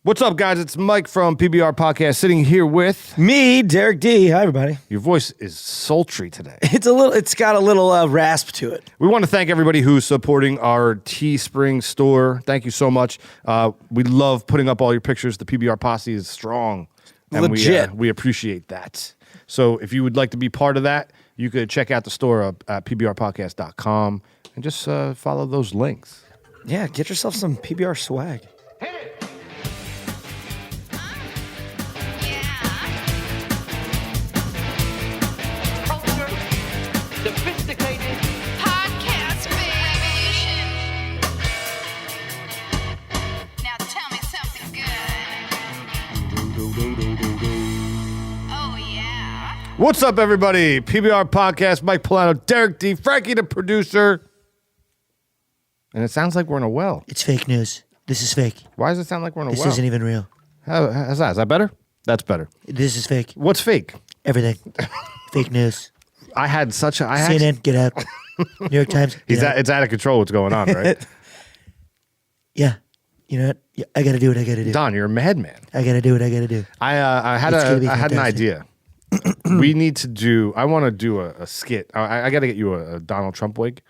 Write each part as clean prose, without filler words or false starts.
What's up, guys? It's Mike from PBR Podcast sitting here with me, Derek D. Hi, everybody. Your voice is sultry today. It's got a little rasp to it. We want to thank everybody who's supporting our Teespring store. Thank you so much. We love putting up all your pictures. The PBR Posse is strong. And legit. We appreciate that. So if you would like to be part of that, you could check out the store at pbrpodcast.com and just follow those links. Yeah, get yourself some PBR swag. Sophisticated podcast, baby. Now tell me something good. Oh, yeah. What's up, everybody? PBR Podcast, Mike Polano, Derek D, Frankie, the producer. And it sounds like we're in a well. It's fake news. This is fake. Why does it sound like we're in a well? This isn't even real. How's that? Is that better? That's better. This is fake. What's fake? Everything. Fake news. CNN, get out. New York Times. It's out of control what's going on, right? Yeah. You know what? Yeah, I got to do what I got to do. Don, you're a madman. I got to do what I got to do. I had an idea. I want to do a skit. I got to get you a Donald Trump wig,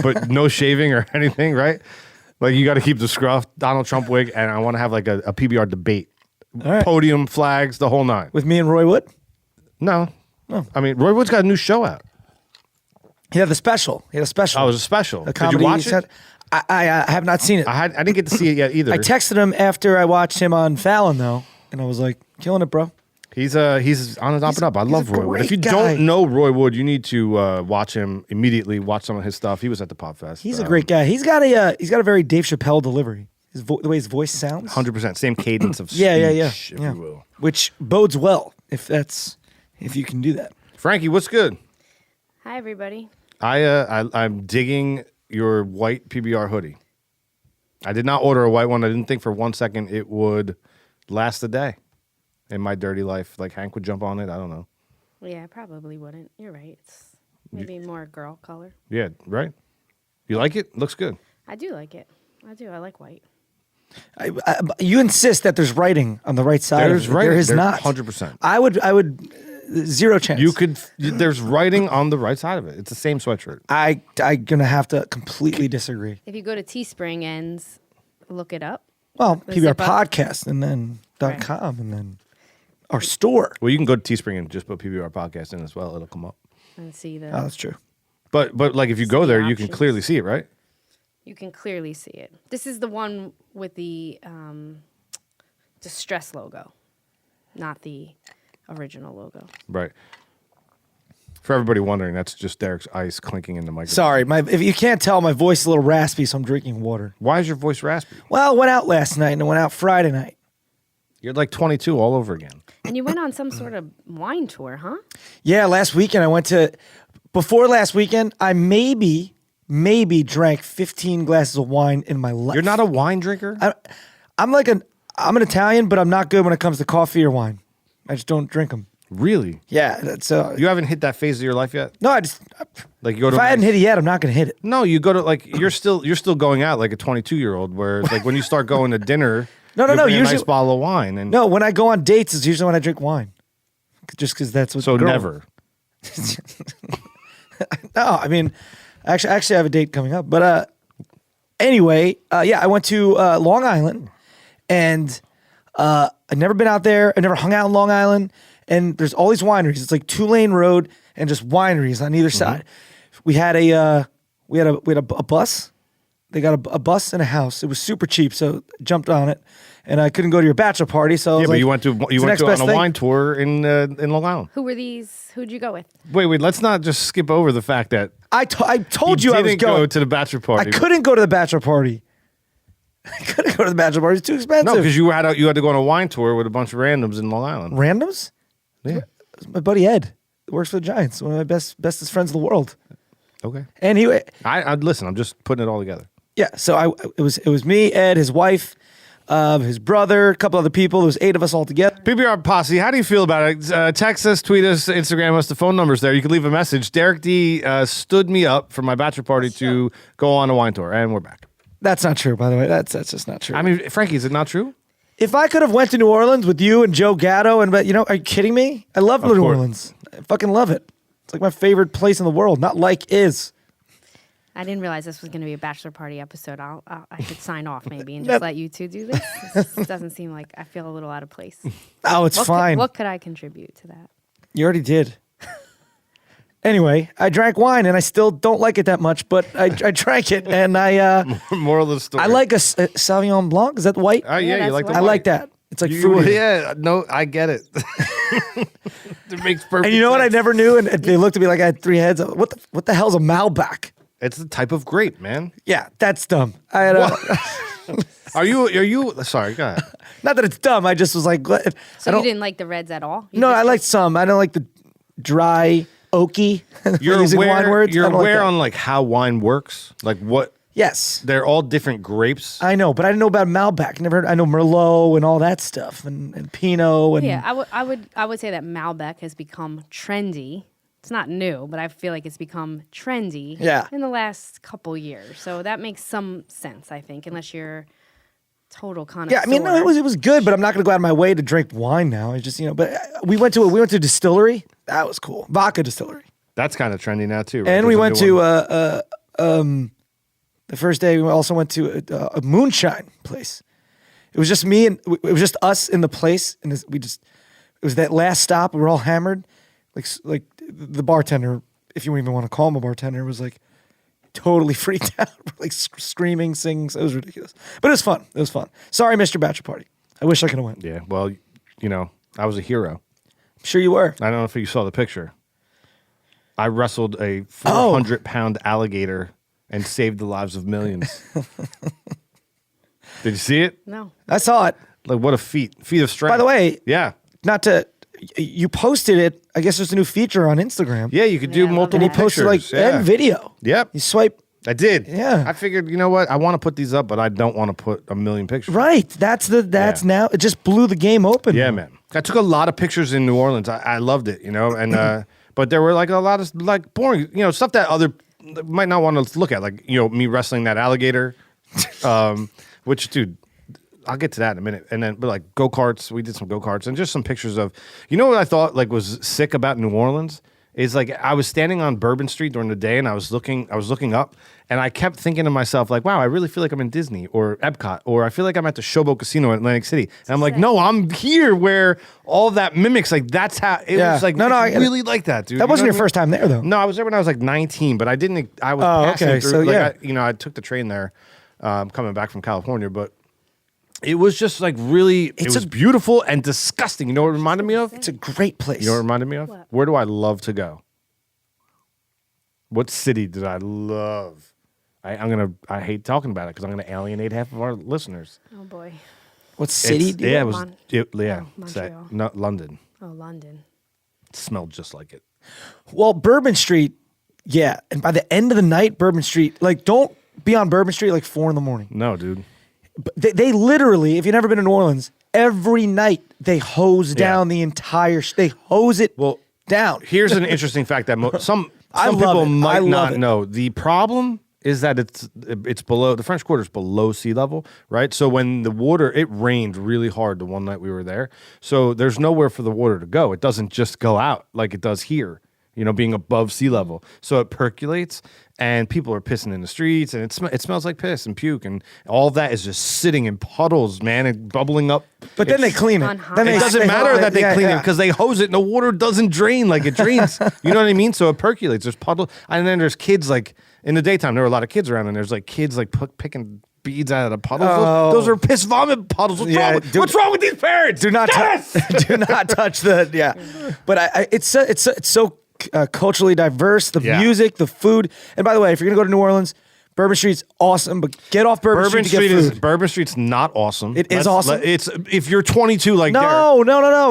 but no shaving or anything, right? Like you got to keep the scruff, Donald Trump wig, and I want to have like a PBR debate. All right. Podium, flags, the whole nine. With me and Roy Wood? No. Oh. I mean, Roy Wood's got a new show out. He had a special. Oh, it was a special. A comedy. Did you watch it? I have not seen it. I didn't get to see it yet either. I texted him after I watched him on Fallon, though, and I was like, killing it, bro. He's on his up and up. I love Roy Wood. If you don't know Roy Wood, you need to watch him immediately. Watch some of his stuff. He was at the Pop Fest. He's a great guy. He's got a very Dave Chappelle delivery. The way his voice sounds. 100%. Same cadence of speech, yeah. if you will. Which bodes well if you can do that. Frankie, what's good? Hi, everybody. I'm digging your white PBR hoodie. I did not order a white one. I didn't think for 1 second it would last a day in my dirty life. Like Hank would jump on it. I don't know. Yeah, I probably wouldn't. You're right. It's maybe more girl color. Yeah, right? You like it? Looks good. I do like it. I do. I like white. You insist that there's writing on the right side. There's writing. There is not. 100%. I would zero chance. There's writing on the right side of it. It's the same sweatshirt. I'm gonna have to completely disagree. If you go to Teespring and look it up. Well, The PBR zip up. Podcast and then .com and then our store. Well, you can go to Teespring and just put PBR Podcast in as well. It'll come up. And see the. Oh, that's true. But like if you go See there, you can options. clearly see it, right? You can clearly see it. This is the one with the distress logo, not the original logo. Right. For everybody wondering, that's just Derek's ice clinking in the microphone. Sorry, if you can't tell, my voice is a little raspy, so I'm drinking water. Why is your voice raspy? Well, I went out last night and I went out Friday night. You're like 22 all over again. And you went on some sort of wine tour, huh? Yeah, last weekend I went to. Before last weekend, I maybe drank 15 glasses of wine in my life. You're not a wine drinker? I'm an Italian, but I'm not good when it comes to coffee or wine. I just don't drink them. Really? Yeah, that's You haven't hit that phase of your life yet? no. Like you go to If I hadn't hit it yet, I'm not gonna hit it. No, you go to like you're still going out like a 22-year-old where like when you start going to dinner, No, you bring a usually- nice bottle of wine and No, when I go on dates, it's usually when I drink wine, just because that's what. so the girl- never. No, I mean, actually, I have a date coming up. But anyway, yeah, I went to Long Island, and I'd never been out there. I never hung out in Long Island, and there's all these wineries. It's like 2-lane road and just wineries on either side. We had a bus. They got a bus and a house. It was super cheap, so I jumped on it. And I couldn't go to your bachelor party, so I was Yeah, but like, you went it's the to next on best a wine thing. tour in Long Island. Who were these? Who'd you go with? Wait, let's not just skip over the fact that I told you I was didn't going. go to the bachelor party. I couldn't go to the bachelor party. It's too expensive. No, because you had to go on a wine tour with a bunch of randoms in Long Island. Randoms? Yeah. It's my buddy Ed works for the Giants, one of my bestest friends in the world. Okay. And he, I listen. I'm just putting it all together. yeah. So it was me, Ed, his wife, his brother, a couple other people. There was 8 of us all together. PBR Posse, how do you feel about it? Text us, tweet us, Instagram us. The phone number's there. You can leave a message. Derek D stood me up for my bachelor party to go on a wine tour, and we're back. That's not true, by the way. That's just not true. I mean, Frankie, is it not true? If I could have went to New Orleans with you and Joe Gatto, and but are you kidding me? I love New course. Orleans. I fucking love it. It's like my favorite place in the world. Not like is. I didn't realize this was going to be a bachelor party episode. I should sign off maybe and just let you two do this. This doesn't seem like I feel a little out of place. Oh, it's fine. What could I contribute to that? You already did. Anyway, I drank wine and I still don't like it that much, but I drank it and I Moral of the story. I like a Sauvignon Blanc. Is that white? Oh yeah, you that's like the white. I like that. It's like fruity. Yeah, no, I get it. It makes perfect And you know what I sense. never knew? And they looked at me like I had 3 heads. What the hell's a Malbec? It's the type of grape, man. Yeah, that's dumb. I had Are you? Sorry, go ahead. not that it's dumb. I just was like, what? So you didn't like the reds at all? You No, just I liked some. I don't like the dry, oaky. You're using aware. wine words. I You're don't like aware that. on like how wine works, like what Yes, they're all different grapes. I know, but I didn't know about Malbec. Never heard. I know Merlot and all that stuff, and Pinot. And Yeah, I would say that Malbec has become trendy. It's not new, but I feel like it's become trendy in the last couple years. So that makes some sense, I think, unless you're total connoisseur. Yeah, I mean, no, it was good, but I'm not going to go out of my way to drink wine now. It's just but we went to a distillery. That was cool, vodka distillery, That's kind of trendy now too. Right? and we There's a went new one. to the first day. We also went to a moonshine place. It was just me and it was just us in the place, and it was that last stop. We were all hammered, like the bartender, if you even want to call him a bartender, was like totally freaked out, like screaming, singing. So it was ridiculous, but it was fun. It was fun. Sorry, Mr. Bachelor Party. I wish I could have went. Yeah, well, I was a hero. I'm sure you were. I don't know if you saw the picture. I wrestled a 400-pound alligator and saved the lives of millions. Did you see it? No. I saw it. Like what a feat of strength. By the way, yeah, you posted it. I guess there's a new feature on Instagram. yeah, you could do Yeah, I love multiple that. And he posted pictures. and video. Yep, You swipe. I did. Yeah. I figured, you know what? I want to put these up, but I don't want to put a million pictures. Right. That's now. It just blew the game open. Yeah, man. I took a lot of pictures in New Orleans. I loved it, and but there were like a lot of like boring, stuff that other might not want to look at, like me wrestling that alligator, which, dude, I'll get to that in a minute. And then, but like go-karts, we did some go-karts and just some pictures of, what I thought like was sick about New Orleans is like I was standing on Bourbon Street during the day and I was looking up and I kept thinking to myself like, wow, I really feel like I'm in Disney or Epcot, or I feel like I'm at the Showboat Casino in Atlantic City. And I'm like, no, I'm here where all that mimics, like that's how it was like, I really like that, dude. That wasn't You your know what first time there, though. No, I was there when I was like 19, but I was passing okay. through. So, like, yeah. I took the train there coming back from California, but it was just like really, it was beautiful and disgusting. You know what it reminded me of? It's a great place. You know what it reminded me of? What? Where do I love to go? What city did I love? I hate talking about it because I'm gonna alienate half of our listeners. Oh boy. What city? It's- yeah, it was. Mon- It's that, Montreal. not London. Oh, London. It smelled just like it. Well, Bourbon Street. Yeah, and by the end of the night, Bourbon Street. Like, don't be on Bourbon Street like 4 a.m. No, dude. But they literally, if you've never been to New Orleans, every night they hose down the entire. They hose it down. Here's an interesting fact that some I love people it. I might love not it. know. The problem is that it's below, the French Quarter is below sea level, right? So when it rained really hard the one night we were there. So there's nowhere for the water to go. It doesn't just go out like it does here, being above sea level. So it percolates and people are pissing in the streets and it smells like piss and puke and all that is just sitting in puddles, man, and bubbling up. But then they clean it. Then It doesn't matter that they clean it because they hose it and the water doesn't drain like it drains. You know what I mean? So it percolates. There's puddle, and then there's kids like in the daytime. There were a lot of kids around, and there's like kids like picking beads out of the puddles. Those are piss vomit puddles. What's wrong with these parents? Do not do not touch the But it's so culturally diverse. The music, the food, and by the way, if you're gonna go to New Orleans, Bourbon Street's awesome, but get off Bourbon Street to get food. Bourbon Street's not awesome. It is awesome. It's if you're 22 like No.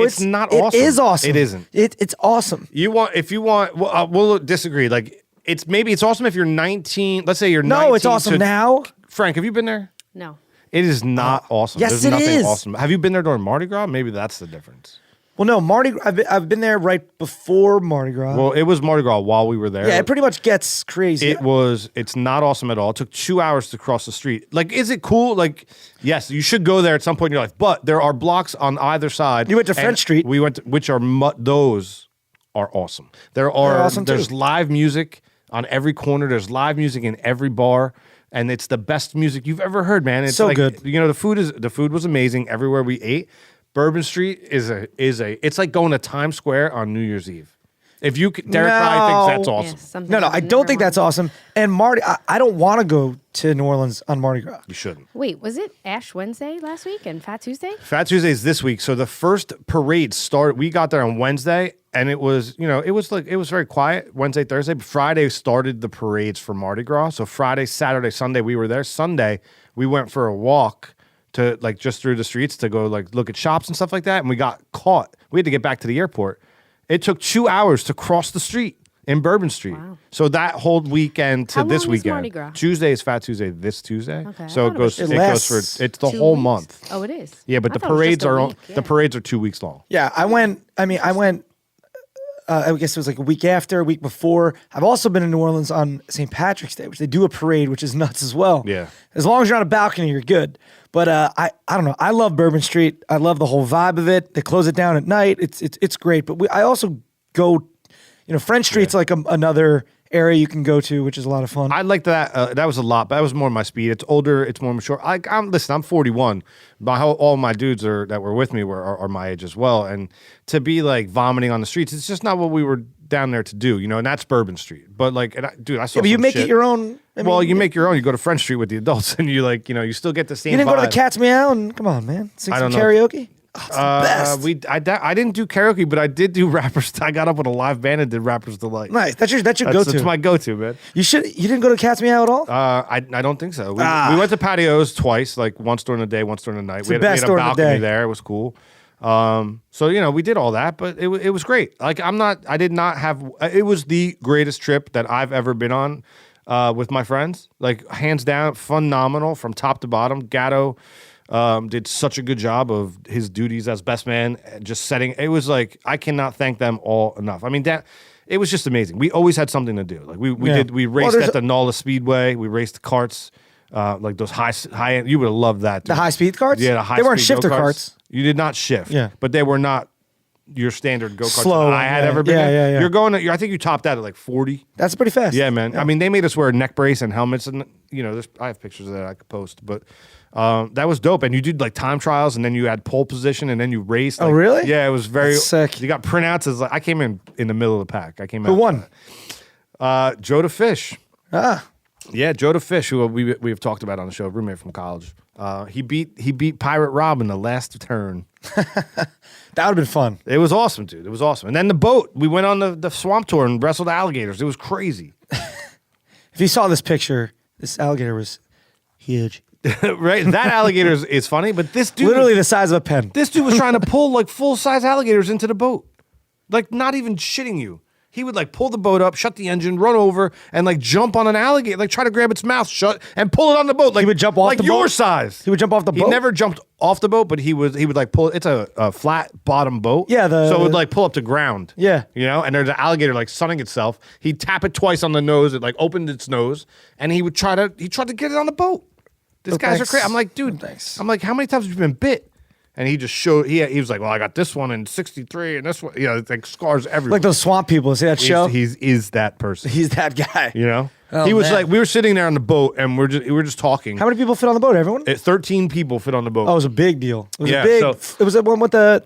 It's not awesome. It is awesome. It isn't. It's awesome. We'll disagree. Like it's awesome if you're 19. Let's say you're 19. No, it's awesome now. Frank, have you been there? No. It is not awesome. yes, There's it nothing is. awesome. Have you been there during Mardi Gras? Maybe that's the difference. Well, no, Mardi Gras. I've been there right before Mardi Gras. Well, it was Mardi Gras while we were there. Yeah, it pretty much gets crazy. It's not awesome at all. It took 2 hours to cross the street. Like, is it cool? Like, yes, you should go there at some point in your life, but there are blocks on either side. You went to French Street. We went to, those are awesome. There's awesome too. live music on every corner. There's live music in every bar. And it's the best music you've ever heard, man. It's so like, good. You know, the food was amazing everywhere we ate. Bourbon Street it's like going to Times Square on New Year's Eve. If you Derek probably thinks that's awesome. Yeah, no, I don't think that's awesome. And Mardi, I don't want to go to New Orleans on Mardi Gras. You shouldn't. Wait, was it Ash Wednesday last week and Fat Tuesday? Fat Tuesday is this week. So the first parade started. We got there on Wednesday, and it was very quiet Wednesday, Thursday. But Friday started the parades for Mardi Gras. So Friday, Saturday, Sunday we were there. Sunday we went for a walk to like just through the streets to go like look at shops and stuff like that. And we got caught. We had to get back to the airport. It took 2 hours to cross the street in Bourbon Street. Wow. So that whole weekend to How this long is weekend. Mardi Gras? Tuesday is Fat Tuesday this Tuesday. Okay. So it goes for it's the whole month. Oh, it is. Yeah, but I the thought it was parades just a are week, the parades are 2 weeks long. Yeah, I went. I guess it was like a week after, a week before. I've also been in New Orleans on St. Patrick's Day, which they do a parade, which is nuts as well. Yeah. As long as you're on a balcony, you're good. But I don't know. I love Bourbon Street. I love the whole vibe of it. They close it down at night. It's great. But I also go, French Street's like another area you can go to, which is a lot of fun. I like that. That was a lot, but that was more my speed. It's older. It's more mature. I'm 41. All my dudes that were with me are my age as well. And to be like vomiting on the streets, it's just not what we were down there to do, and that's Bourbon Street. But like, dude, I saw. Yeah, but you some make shit. it your own. You make your own. You go to French Street with the adults, and you you still get the same. You didn't vibe. go to the Cat's Meow and come on, man, sing I some don't know. karaoke. Oh, it's the best. I didn't do karaoke, but I did do Rappers. I got up with a live band and did Rappers Delight. Nice. That's your go-to. That's my go-to, man. You didn't go to Cat's Meow at all? I don't think so. We went to patios twice, like once during the day, once during the night. It's We the best had a during the balcony day. there. It was cool. So we did all that, but it was great. Like I did not have. It was the greatest trip that I've ever been on with my friends. Like hands down, phenomenal from top to bottom. Gatto did such a good job of his duties as best man. Just setting. It was like I cannot thank them all enough. I mean it was just amazing. We always had something to do. Like we raced at the NOLA Speedway. We raced the carts. Like those high end, you would have loved that. Dude. The high speed carts? Yeah, the high. They weren't speed shifter go-karts. carts. You did not shift. Yeah, but they were not your standard go karts slow. I had ever been. Yeah. You're going. I think you topped out at like 40. That's pretty fast. Yeah, man. Yeah. I mean, they made us wear a neck brace and helmets, and I have pictures of that I could post, but. That was dope, and you did like time trials, and then you had pole position, and then you raced. Like, oh, really? Yeah, it was very That's sick. You got printouts as I came in the middle of the pack. I came Who out. won? Joe the Fish. Ah, Yeah, Joe the Fish, who we've talked about on the show, roommate from college. He beat Pirate Rob in the last turn. that would have been fun. It was awesome, dude. It was awesome. And then the boat. We went on the swamp tour and wrestled alligators. It was crazy. If you saw this picture, this alligator was huge. Right? That alligator is funny, but this dude Literally the size of a pen. This dude was trying to pull like full-size alligators into the boat. Like not even shitting you. He would like pull the boat up, shut the engine, run over, and like jump on an alligator, like try to grab its mouth shut and pull it on the boat. Like he would jump off like the your boat? size. He would jump off the boat? He never jumped off the boat, but he would like pull. It's a flat bottom boat. Yeah, so it would like pull up to ground. Yeah. and there's an alligator like sunning itself. He'd tap it twice on the nose. It like opened its nose, and he tried to get it on the boat. These guys are crazy. I'm like, dude. Thanks. I'm like, how many times have you been bit? And he just showed. He was like, well, I got this one in '63, and this one, it's like scars everywhere. Like those swamp people. See that show? He's that person. He's that guy. He was man. like, we were sitting there on the boat, and we were just talking. How many people fit on the boat? Everyone? 13 people fit on the boat. Oh, it was a big deal. It was Yeah, a big. so- It was the one with the.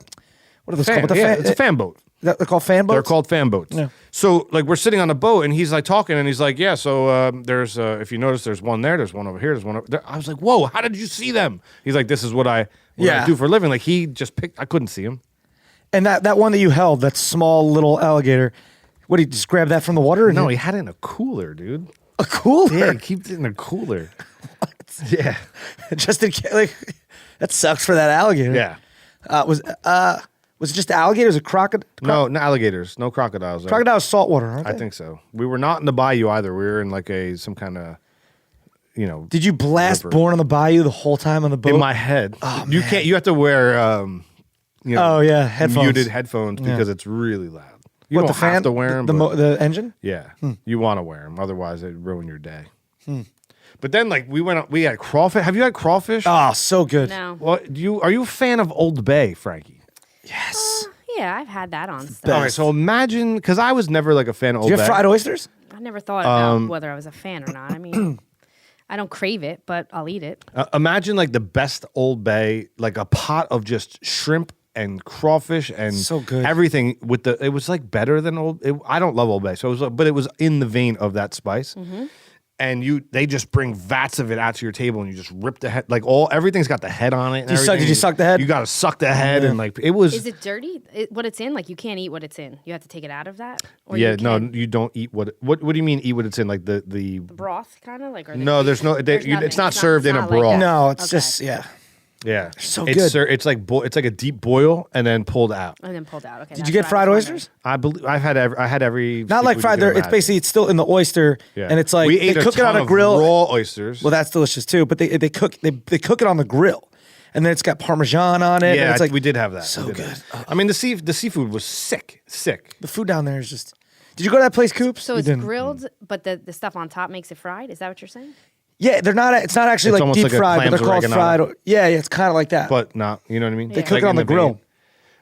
What are those called? With the it's a fan boat. They're called fan boats. They're called fan boats. Yeah. So like we're sitting on the boat, and he's like talking, and he's like, yeah. So there's if you notice, there's one there, there's one over here, there's one over there. I was like, whoa, how did you see them? He's like, this is what I do for a living. Like he just picked. I couldn't see him. And that one that you held, that small little alligator, what did he just grab that from the water? No, he had it in a cooler, dude. A cooler? Yeah, he keeps it in a cooler. Yeah. Just in case, like, that sucks for that alligator. Yeah. Was it just alligators or crocodile? No alligators, no crocodiles. There. Crocodiles saltwater, aren't they? I think so. We were not in the bayou either. We were in like some kind of, Did you blast river. Born on the Bayou the whole time on the boat? In my head. Oh, You man. can't. You have to wear headphones. muted headphones because it's really loud. You What, don't the fan? have to wear them. The engine? Yeah, you want to wear them, otherwise it'd ruin your day. But then, like, we had crawfish. Have you had crawfish? Oh, so good. No. Well, are you a fan of Old Bay, Frankie? Yes. Yeah, I've had that on stuff. best. All right, so imagine, because I was never like a fan of Old Do you Bay. have fried oysters? I never thought about whether I was a fan or not. I mean, I don't crave it, but I'll eat it. Imagine like the best Old Bay, like a pot of just shrimp and crawfish and So good. everything with it was like better than I don't love Old Bay, so it was, but it was in the vein of that spice. And they just bring vats of it out to your table, and you just rip the head, like everything's got the head on it. And Did you suck the head? You got to suck the head, and like it was. Is it dirty? What it's in? Like you can't eat what it's in. You have to take it out of that. Or Yeah, you no, can? you don't eat what do you mean eat what it's in, like the The broth kind of like. Or No, there's no. there's nothing. It's not served in a not like broth. that. No, it's Okay. just, Yeah, so it's good. It's like it's like a deep boil and then pulled out. And then pulled out. Okay. Did you get fried oysters? I believe I had every. Not like seafood fried. you could It's imagine. basically, it's still in the oyster, Yeah. and it's like we they ate cook it on ton a of grill. raw oysters. Well, that's delicious too. But they cook it on the grill, and then it's got Parmesan on it. and yeah, it's like we did have that. so We did good. that. I mean, the seafood was sick. The food down there is just. Did you go to that place, Coops? So You it's didn't. grilled, but the stuff on top makes it fried. Is that what you're saying? Yeah, they're not. It's not actually It's like almost deep like a fried, but clams they're called oregano. fried. Yeah, it's kind of like that. But not, you know what I mean? they cook it on the grill.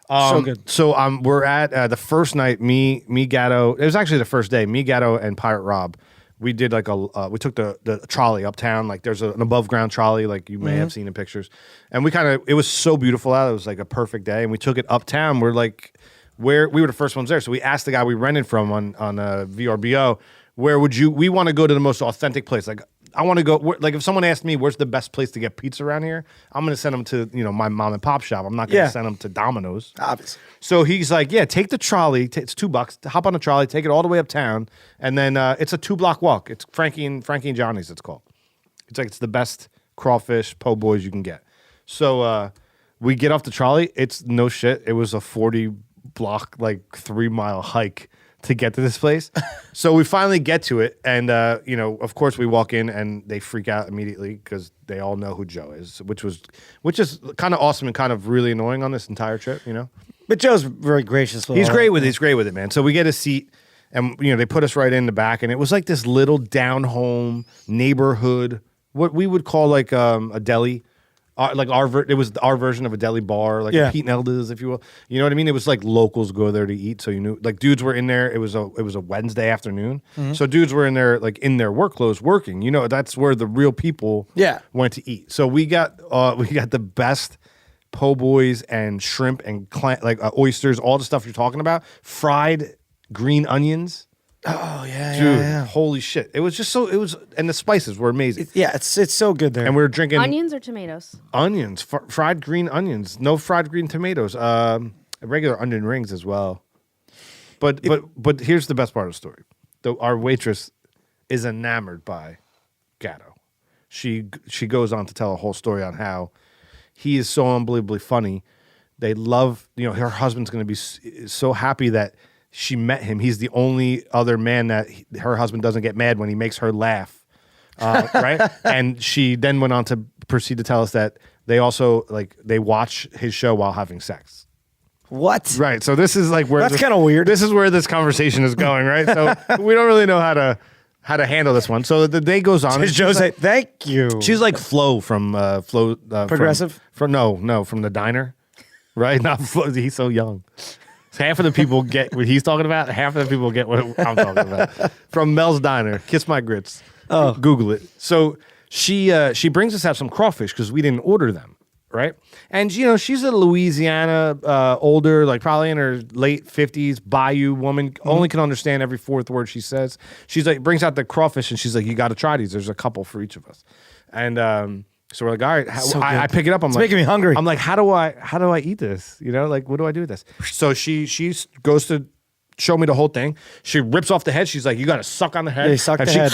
So good. So we're at the first night. Me, Gatto. It was actually the first day. Me, Gatto, and Pirate Rob. We did like we took the trolley uptown. Like there's an above ground trolley, like you may have seen in pictures. And it was so beautiful out. It was like a perfect day, and we took it uptown. We're like, we were the first ones there. So we asked the guy we rented from on VRBO, we want to go to the most authentic place. Like I want to go. Like if someone asked me where's the best place to get pizza around here, I'm going to send them to my mom and pop shop. I'm not going to send them to Domino's. Obviously. So he's like, yeah, take the trolley. It's $2. Hop on the trolley, take it all the way uptown, and then it's a 2-block walk. It's Frankie and Johnny's. It's called. It's the best crawfish po' boys you can get. So we get off the trolley. It's no shit. It was a 40-block, like 3-mile hike to get to this place. So we finally get to it, and of course we walk in and they freak out immediately because they all know who Joe is, which is kind of awesome and kind of really annoying on this entire trip, But Joe's very gracious. With He's all great that. with it. He's great with it, man. So we get a seat, and they put us right in the back, and it was like this little down home neighborhood, what we would call like a deli. It was our version of a deli bar, like a Pete and Elda's, if you will. You know what I mean? It was like locals go there to eat, so you knew. Like dudes were in there. It was a Wednesday afternoon, so dudes were in there like in their work clothes working. That's where the real people went to eat. So we got the best po' boys and shrimp and oysters, all the stuff you're talking about, fried green onions. Oh yeah, Dude, yeah. holy shit! It was just and the spices were amazing. It's so good there. And we were drinking Onions or tomatoes? onions, fried green onions, no fried green tomatoes, regular onion rings as well. But here's the best part of the story: our waitress is enamored by Gatto. She goes on to tell a whole story on how he is so unbelievably funny. They love, her husband's going to be so happy that she met him. He's the only other man that her husband doesn't get mad when he makes her laugh, right? And she then went on to proceed to tell us that they also they watch his show while having sex. What? Right. So this is like where That's kind of weird. This is where this conversation is going, right? So we don't really know how to handle this one. So the day goes on. Does Joe say thank you? She's like Flo from Progressive? From the diner, right? Not Flo. He's so young. Half of the people get what he's talking about. Half of the people get what I'm talking about. From Mel's Diner, Kiss My Grits. Oh, Google it. So she brings us out some crawfish because we didn't order them, right? And she's a Louisiana older, like probably in her late 50s, bayou woman. Only can understand every fourth word she says. She's like brings out the crawfish and she's like, "You got to try these. There's a couple for each of us." And so we're like, all right. So I pick it up. It's making me hungry. I'm like, how do I eat this? What do I do with this? So she goes to show me the whole thing. She rips off the head. She's like, you got to suck on the head. Yeah, you suck and the head.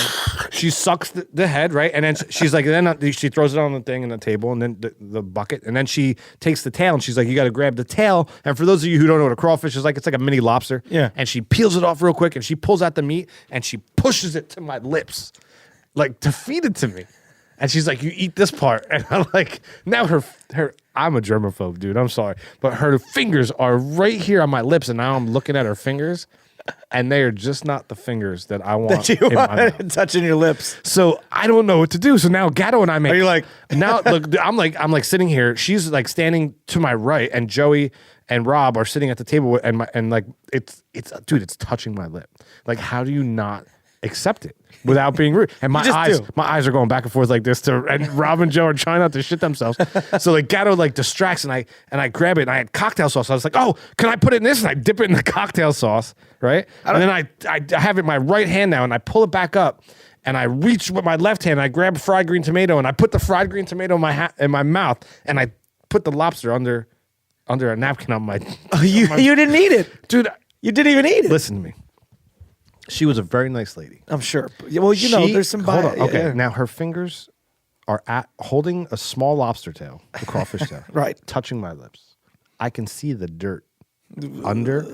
She sucks the head, right? And then she's like, then she throws it on the thing and the table and then the bucket. And then she takes the tail and she's like, you got to grab the tail. And for those of you who don't know what a crawfish is like, it's like a mini lobster. Yeah. And she peels it off real quick and she pulls out the meat and she pushes it to my lips, like to feed it to me. And she's like, you eat this part. And I'm like, now her I'm a germaphobe, dude. I'm sorry. But her fingers are right here on my lips. And now I'm looking at her fingers. And they are just not the fingers that I want That you in my mouth. want touching your lips. So I don't know what to do. So now Gatto and I make. Are you like now? Look, I'm like sitting here. She's like standing to my right, and Joey and Rob are sitting at the table. And like it's dude, it's touching my lip. Like, how do you not accept it without being rude? And my eyes are going back and forth like this. And Rob and Joe are trying not to shit themselves. So like Gatto like distracts, and I grab it, and I had cocktail sauce. I was like, oh, can I put it in this? And I dip it in the cocktail sauce, right? And then I have it in my right hand now, and I pull it back up, and I reach with my left hand, and I grab fried green tomato, and I put the fried green tomato in my mouth, and I put the lobster under a napkin on my. Oh, you didn't eat it, dude. You didn't even eat it. Listen to me. She was a very nice lady. I'm sure. Well, there's some. Hold on. Okay. Now her fingers are holding a small lobster tail, a crawfish tail, right, touching my lips. I can see the dirt under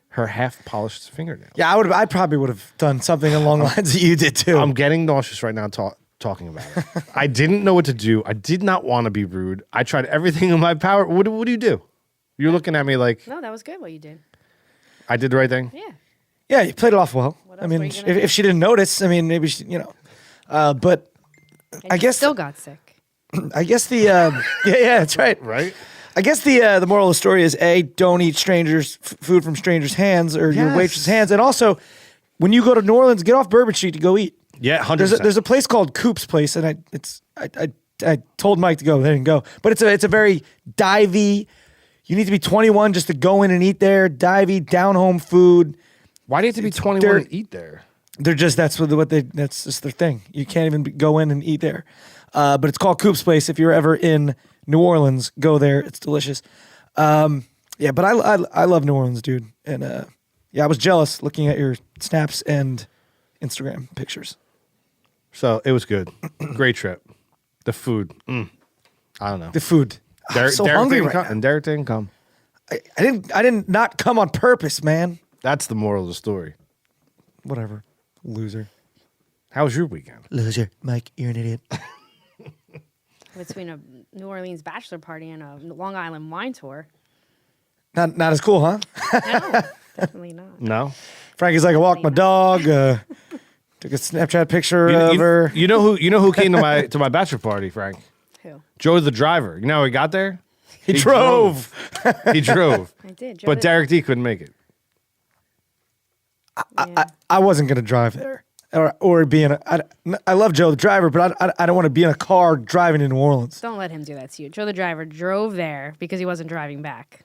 her half-polished fingernail. Yeah, I probably would have done something along the lines that you did too. I'm getting nauseous right now talking about it. I didn't know what to do. I did not want to be rude. I tried everything in my power. What do you do? You're looking at me like. No, that was good what you did. I did the right thing? Yeah. Yeah, you played it off well. I mean, if she didn't notice, I mean, maybe she, but And I guess still got sick. I guess yeah, that's right. Right. I guess the moral of the story is don't eat strangers food from strangers' hands or your waitress' hands, and also when you go to New Orleans, get off Bourbon Street to go eat. Yeah, 100%. There's a place called Coop's Place, and I told Mike to go. They didn't go, but it's a very divey. You need to be 21 just to go in and eat there. Divey, down home food. Why do you have to be 21 to eat there? They're just that's just their thing. You can't even go in and eat there. But it's called Coop's Place. If you're ever in New Orleans, go there. It's delicious. Yeah, but I love New Orleans, dude. And I was jealous looking at your snaps and Instagram pictures. So it was good. Great trip. The food. I don't know. The food. I'm so hungry right now. And Derek didn't come. I didn't not come on purpose, man. That's the moral of the story. Whatever. Loser. How was your weekend? Loser. Mike, you're an idiot. Between a New Orleans bachelor party and a Long Island wine tour. Not as cool, huh? No, definitely not. No. Frankie's like, I walked my dog. Took a Snapchat picture of her. You know who came to my bachelor party, Frank? Who? Joe the driver. You know how he got there? He drove. He drove. I did. But Derek D couldn't make it. I wasn't going to drive there or be in a. I love Joe the driver, but I don't want to be in a car driving to New Orleans. Don't let him do that to you. Joe the driver drove there because he wasn't driving back.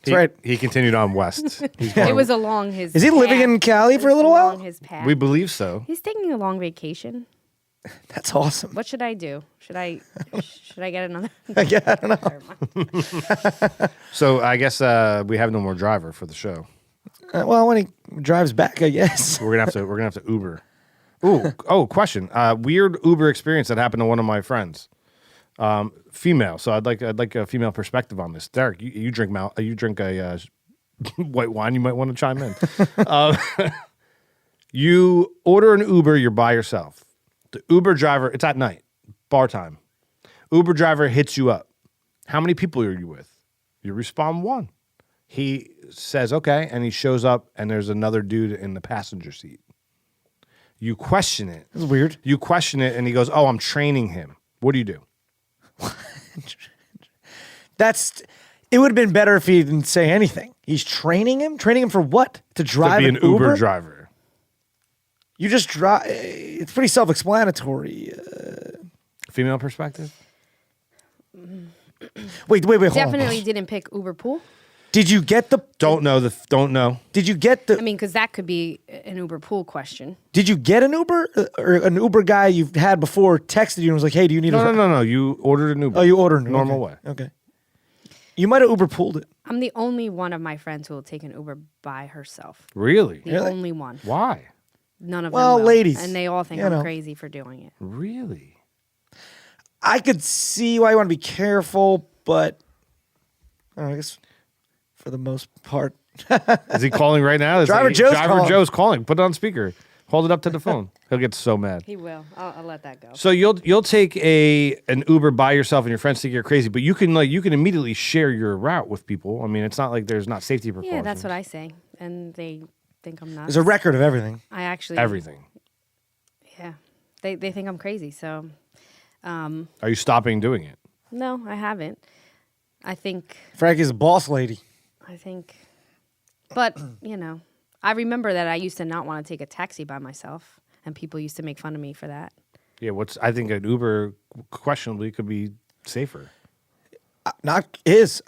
That's right. He continued on west. It was along his. Is he path. living in Cali for a little while? Along his path. We believe so. He's taking a long vacation. That's awesome. What should I do? Should I get another? I don't know. So I guess we have no more driver for the show. Well, when he drives back, I guess. We're gonna have to Uber. Question. Weird Uber experience that happened to one of my friends. Female. So I'd like a female perspective on this. Derek, you drink a white wine. You might want to chime in. You order an Uber. You're by yourself. The Uber driver. It's at night, bar time. Uber driver hits you up. How many people are you with? You respond one. He says, okay, and he shows up, and there's another dude in the passenger seat. You question it. That's weird. You question it, and he goes, oh, I'm training him. What do you do? It would have been better if he didn't say anything. He's training him? Training him for what? To drive To be an Uber driver. You just drive. It's pretty self-explanatory. Female perspective? Wait, hold on. Definitely didn't pick Uber pool. Did you get the? Don't know. Did you get the? I mean, because that could be an Uber pool question. Did you get an Uber or an Uber guy you've had before texted you and was like, "Hey, do you need a?" No. You ordered an Uber. Oh, you ordered an normal way. way. Okay. You might have Uber pooled it. I'm the only one of my friends who will take an Uber by herself. Really? The only one. Why? None of them. Well, will. ladies, and they all think I'm crazy for doing it. Really? I could see why you want to be careful, but I guess for the most part. Is he calling right now? Driver Joe's calling. Put it on speaker. Hold it up to the phone. He'll get so mad. He will. I'll let that go. So you'll take an Uber by yourself, and your friends think you're crazy, but you can immediately share your route with people. I mean, it's not like there's not safety precautions. Yeah, that's what I say, and they think I'm nuts. There's a record of everything. I actually everything. Yeah, they think I'm crazy. So, are you stopping doing it? No, I haven't. I think Frankie's a boss lady. But I remember that I used to not want to take a taxi by myself, and people used to make fun of me for that. Yeah, I think an Uber questionably could be safer. I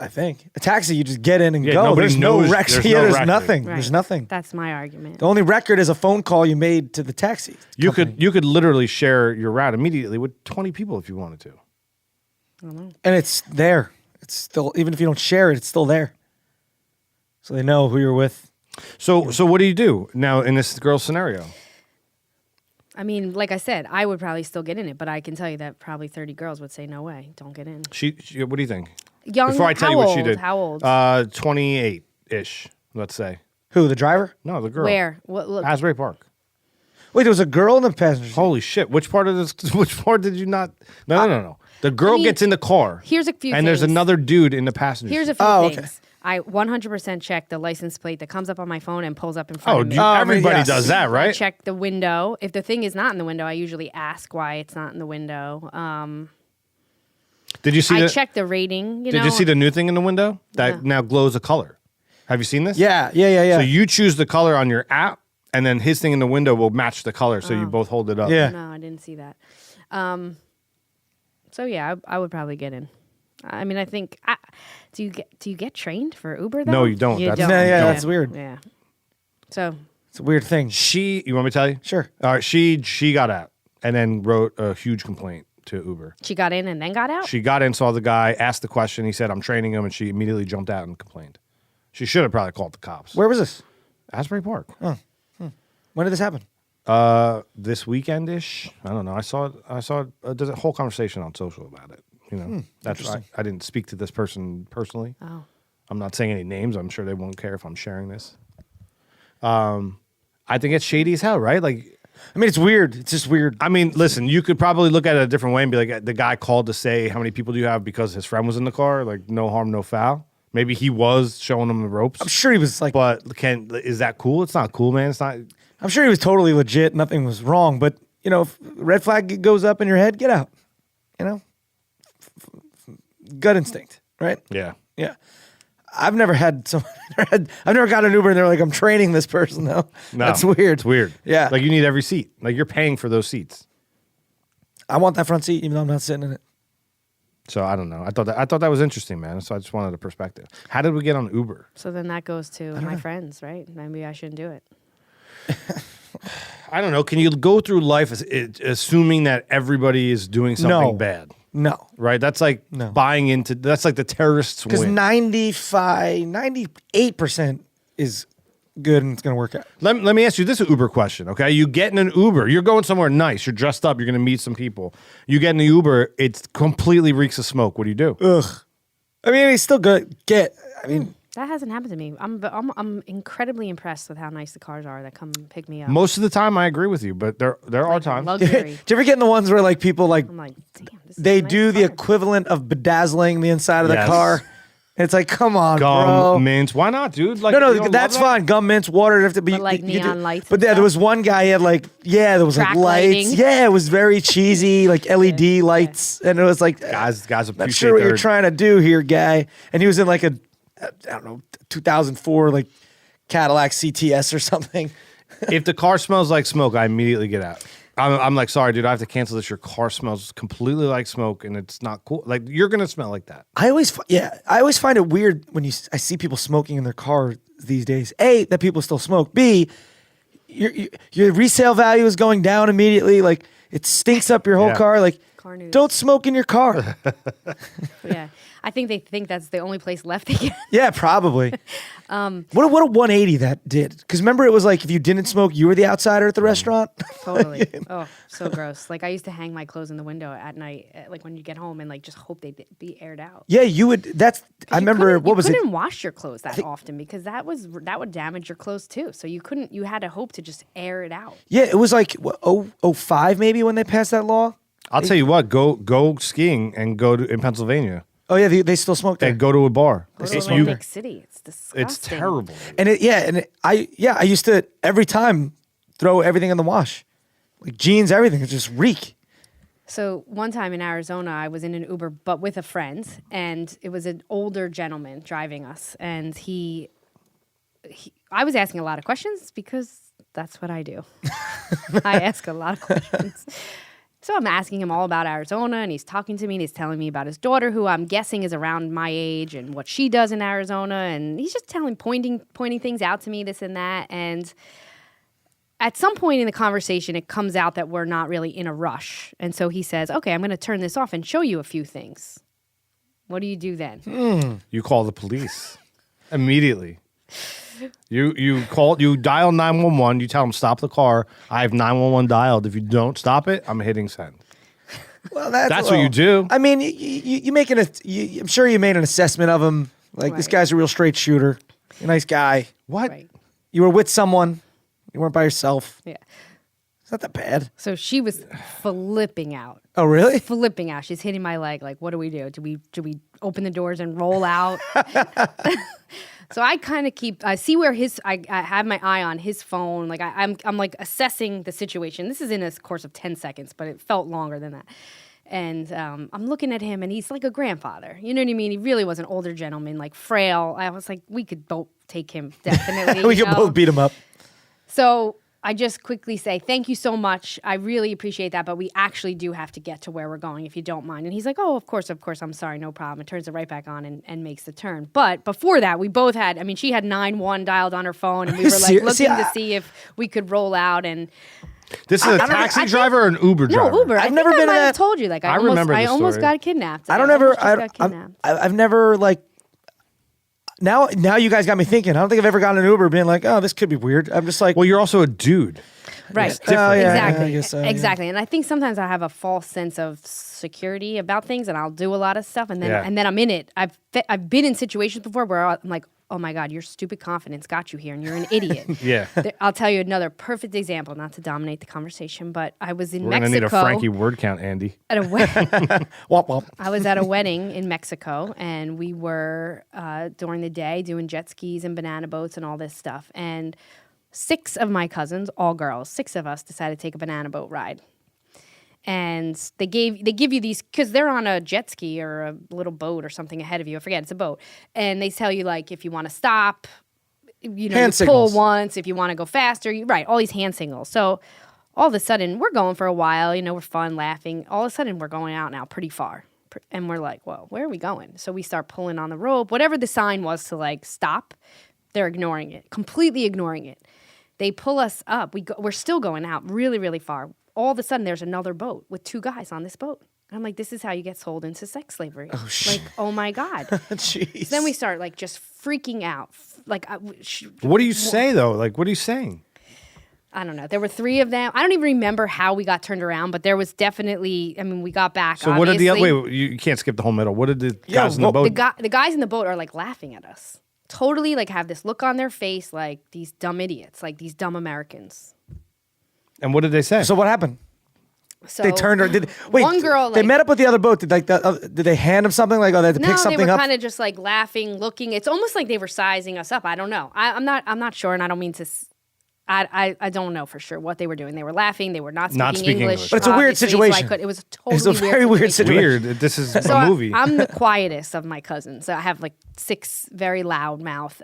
think. A taxi, you just get in and go. Nobody There's knows, no record. there's There's nothing. Right. There's nothing. That's my argument. The only record is a phone call you made to the taxi company. You could literally share your route immediately with 20 people if you wanted to. I don't know. And it's there. It's still, even if you don't share it, it's still there. So they know who you're with. So what do you do now in this girl scenario? I mean, like I said, I would probably still get in it, but I can tell you that probably 30 girls would say, no way, don't get in. She what do you think? Young, Before I tell you what she did. How old? 28-ish, let's say. Who, the driver? No, the girl. Where? Look. Asbury Park. Wait, there was a girl in the passenger seat. Holy shit. Which part did you not? No. The girl gets in the car. Here's a few and there's things. another dude in the passenger Here's seat. a few Oh, okay. things. I 100% check the license plate that comes up on my phone and pulls up in front Oh, of me. everybody yes. does that, I right? check the window. If the thing is not in the window, I usually ask why it's not in the window. Did you see I the, check the rating. Did you see the new thing in the window that now glows a color? Have you seen this? Yeah. So you choose the color on your app, and then his thing in the window will match the color, so you both hold it up. Yeah. No, I didn't see that. So yeah, I would probably get in. I mean, I think. Do you get trained for Uber though? No, you don't. You That's- don't. Yeah, that's weird. Yeah. So It's a weird thing. You want me to tell you? Sure. All right. She got out and then wrote a huge complaint to Uber. she got in and then got out. She got in, saw the guy, asked the question. He said, "I'm training him," and she immediately jumped out and complained. She should have probably called the cops. Where was this? Asbury Park. When did this happen? This weekend-ish. I don't know. I saw there's a whole conversation on social about it. That's I didn't speak to this person personally. Oh. I'm not saying any names. I'm sure they won't care if I'm sharing this. I think it's shady as hell, right? Like, I mean, it's weird. It's just weird. I mean, listen, you could probably look at it a different way and be like, the guy called to say how many people do you have because his friend was in the car. Like, no harm, no foul. Maybe he was showing them the ropes. I'm sure he was like, But is that cool? It's not cool, man. It's not. I'm sure he was totally legit. Nothing was wrong. But, if red flag goes up in your head, get out. Gut instinct, right? Yeah. Yeah. I've never had I've never got an Uber and they're like, I'm training this person though. No, That's weird. It's weird. Yeah. Like you need every seat. Like you're paying for those seats. I want that front seat even though I'm not sitting in it. So I don't know. I thought that was interesting, man. So I just wanted a perspective. How did we get on Uber? So then that goes to my friends, right? Maybe I shouldn't do it. I don't know. Can you go through life assuming that everybody is doing something bad? No. Right? That's like buying into. That's like the terrorists Because win. 98% is good and it's going to work out. Let me ask you this Uber question, okay? You get in an Uber. You're going somewhere nice. You're dressed up. You're going to meet some people. You get in the Uber. It completely reeks of smoke. What do you do? Ugh. I mean, he's still good. That hasn't happened to me. I'm incredibly impressed with how nice the cars are that come pick me up. Most of the time, I agree with you, but there are times. do Luxury. you ever get in the ones where like people like I'm like, damn. This is they a nice do the car. equivalent of bedazzling the inside of the Yes. car? It's like, come on, Gum, bro. mints. Why not, dude? Like, No, you don't that's love that? fine. Gum, mints, water. But like neon lights But and yeah, there stuff? was one guy. He had like, there was like Track lights. lighting. Yeah, it was very cheesy, like LED lights, and it was like, Guys appreciate not sure what you're their- trying to do here, guy. And he was in like I don't know, 2004 like Cadillac CTS or something. If the car smells like smoke, I immediately get out. I'm like, sorry, dude, I have to cancel this. Your car smells completely like smoke, and it's not cool. Like, you're gonna smell like that. I always find it weird when I see people smoking in their car these days. A, that people still smoke. B, your resale value is going down immediately. Like it stinks up your whole Yeah. car. Like Car news. Don't smoke in your car. Yeah. I think they think that's the only place left again. Yeah, probably. What a 180 that did. Because remember, it was like if you didn't smoke, you were the outsider at the restaurant. Totally. Oh, so gross. Like I used to hang my clothes in the window at night, like when you get home, and like just hope they'd be aired out. Yeah, you would. I remember. What was it? You couldn't wash your clothes that often because that would damage your clothes too. So you couldn't. You had to hope to just air it out. Yeah, it was like 05 maybe when they passed that law. I'll tell you what. Go skiing and go to in Pennsylvania. Oh yeah, they still smoke there. And go to a bar. Go to Atlantic City. It's disgusting. It's terrible. And I used to every time throw everything in the wash, like jeans, everything. It just reek. So one time in Arizona, I was in an Uber, but with a friend, and it was an older gentleman driving us, and I was asking a lot of questions because that's what I do. I ask a lot of questions. So I'm asking him all about Arizona, and he's talking to me, and he's telling me about his daughter, who I'm guessing is around my age, and what she does in Arizona, and he's just pointing things out to me, this and that, and at some point in the conversation, it comes out that we're not really in a rush, and so he says, "Okay, I'm going to turn this off and show you a few things." What do you do then? You call the police immediately. You dial 911. You tell them stop the car. I have 911 dialed. If you don't stop it, I'm hitting send. Well, that's what you do. I mean, you make I'm sure you made an assessment of him. Like this guy's a real straight shooter, a nice guy. What? Right. You were with someone. You weren't by yourself. Yeah. It's not that bad. So she was flipping out. Oh, really? Flipping out. She's hitting my leg. Like, what do we do? Do we open the doors and roll out? So I kind of I see where I have my eye on his phone. Like I'm like assessing the situation. This is in a course of 10 seconds, but it felt longer than that. And I'm looking at him, and he's like a grandfather. You know what I mean? He really was an older gentleman, like frail. I was like, we could both take him, definitely. We could both beat him up. So I just quickly say, thank you so much. I really appreciate that, but we actually do have to get to where we're going, if you don't mind. And he's like, oh, of course, I'm sorry, no problem. And turns it right back on and makes the turn. But before that, we both she had 911 dialed on her phone, and we were like looking to see if we could roll out. And this is a taxi driver or an Uber driver? No, Uber. I've never been I might in have told you. Like I almost got kidnapped. I've never like. Now you guys got me thinking. I don't think I've ever gotten an Uber being like, oh, this could be weird. I'm just like, well, you're also a dude. Right. Exactly. Yeah, I guess so, exactly. And I think sometimes I have a false sense of security about things, and I'll do a lot of stuff, and then I'm in it. I've been in situations before where I'm like, oh my God, your stupid confidence got you here, and you're an idiot. Yeah. I'll tell you another perfect example, not to dominate the conversation, but I was in We're Mexico. We're going to need a Frankie word count, Andy. At a wedding. Womp womp. I was at a wedding in Mexico, and we were, during the day, doing jet skis and banana boats and all this stuff. And 6 of my cousins, all girls, 6 of us decided to take a banana boat ride. And they give you these, because they're on a jet ski or a little boat or something ahead of you. I forget, it's a boat. And they tell you, like, if you want to stop, you pull signals. once. If you want to go faster, all these hand signals. So all of a sudden, we're going for a while. We're fun, laughing. All of a sudden, we're going out now pretty far. And we're like, well, where are we going? So we start pulling on the rope. Whatever the sign was to, like, stop, they're ignoring it, completely ignoring it. They pull us up. We're still going out really, really far. All of a sudden, there's another boat with 2 guys on this boat. And I'm like, this is how you get sold into sex slavery. Oh, shit. Like, oh my God. Jeez. So then we start, like, just freaking out. Like, what do you say, though? Like, what are you saying? I don't know. There were 3 of them. I don't even remember how we got turned around, but there was definitely, we got back, So obviously. what did wait, you can't skip the whole middle. What did the guys in the boat? The guys in the boat are, like, laughing at us. Totally, like, have this look on their face, like, these dumb idiots, like, these dumb Americans. And what did they say? So what happened? So They turned her. one girl, they like, met up with the other boat. Did they hand him something? Like, oh, they had to pick something up? No, they were kind of just, like, laughing, looking. It's almost like they were sizing us up. I don't know. I'm not sure, and I don't mean to. I don't know for sure what they were doing. They were laughing. They were not speaking English. But it's a weird obviously, situation. So it was a totally It's a very weird situation. Weird. This is So a movie. I'm the quietest of my cousins. So I have like 6 very loud mouth.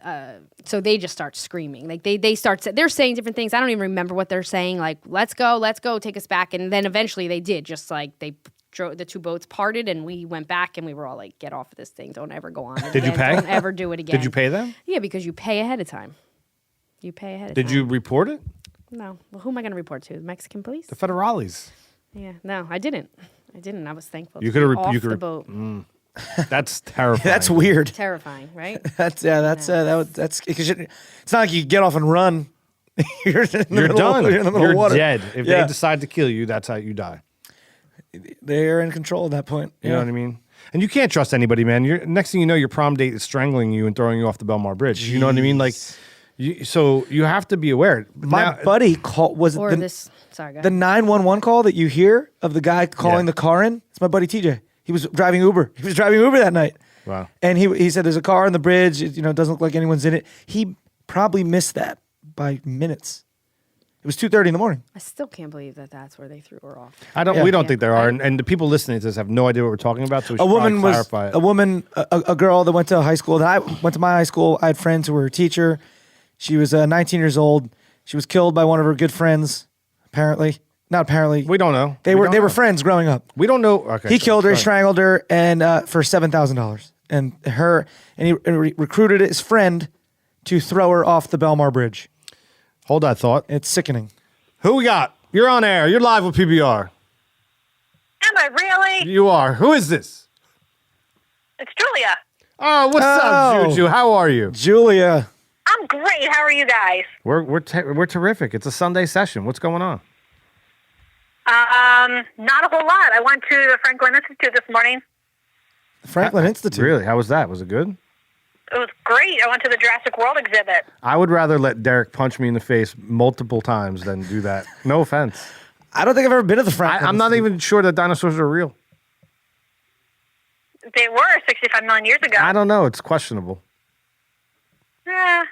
So they just start screaming. Like they're saying different things. I don't even remember what they're saying. Like, let's go, take us back. And then eventually they did. Just like they drove, the 2 boats parted, and we went back, and we were all like, get off of this thing. Don't ever go on it Did again. you pay? Don't ever do it again. Did you pay them? Yeah, because you pay ahead of time. Did you report it? No. Well, who am I going to report to? The Mexican police? The federales. Yeah. No, I didn't. I didn't. I was thankful. You to could be have. off You the could. boat. That's terrifying. That's weird. Terrifying, right? That's because it's not like you get off and run. You're in the You're middle done. You're in the middle of water. Dead. If they decide to kill you, that's how you die. They're in control at that point. You know what I mean? And you can't trust anybody, man. Next thing you know, your prom date is strangling you and throwing you off the Belmar Bridge. You know what I mean? Like, so you have to be aware. My buddy called. Was Or it this. Sorry, guys. the 911 call that you hear of the guy calling the car in? It's my buddy TJ. He was driving Uber. He was driving Uber that night. Wow. And he said there's a car on the bridge. It, doesn't look like anyone's in it. He probably missed that by minutes. It was 2:30 in the morning. I still can't believe that that's where they threw her off. We don't think there are, and the people listening to this have no idea what we're talking about. So we should probably clarify it. A girl that went to high school. That I went to my high school. I had friends who were a teacher. She was 19 years old. She was killed by one of her good friends. Apparently, not apparently. We don't know. They were friends growing up. We don't know. Okay. He killed her, strangled her, and for $7,000. And he recruited his friend to throw her off the Belmar Bridge. Hold that thought. It's sickening. Who we got? You're on air. You're live with PBR. Am I really? You are. Who is this? It's Julia. Oh, what's up, Juju? How are you? Julia. I'm great. How are you guys? We're terrific. It's a Sunday session. What's going on? Not a whole lot. I went to the Franklin Institute this morning. Franklin Institute. Really? How was that? Was it good? It was great. I went to the Jurassic World exhibit. I would rather let Derek punch me in the face multiple times than do that. No offense. I don't think I've ever been to the Franklin I'm not Institute. even sure that dinosaurs are real. They were 65 million years ago. I don't know. It's questionable. To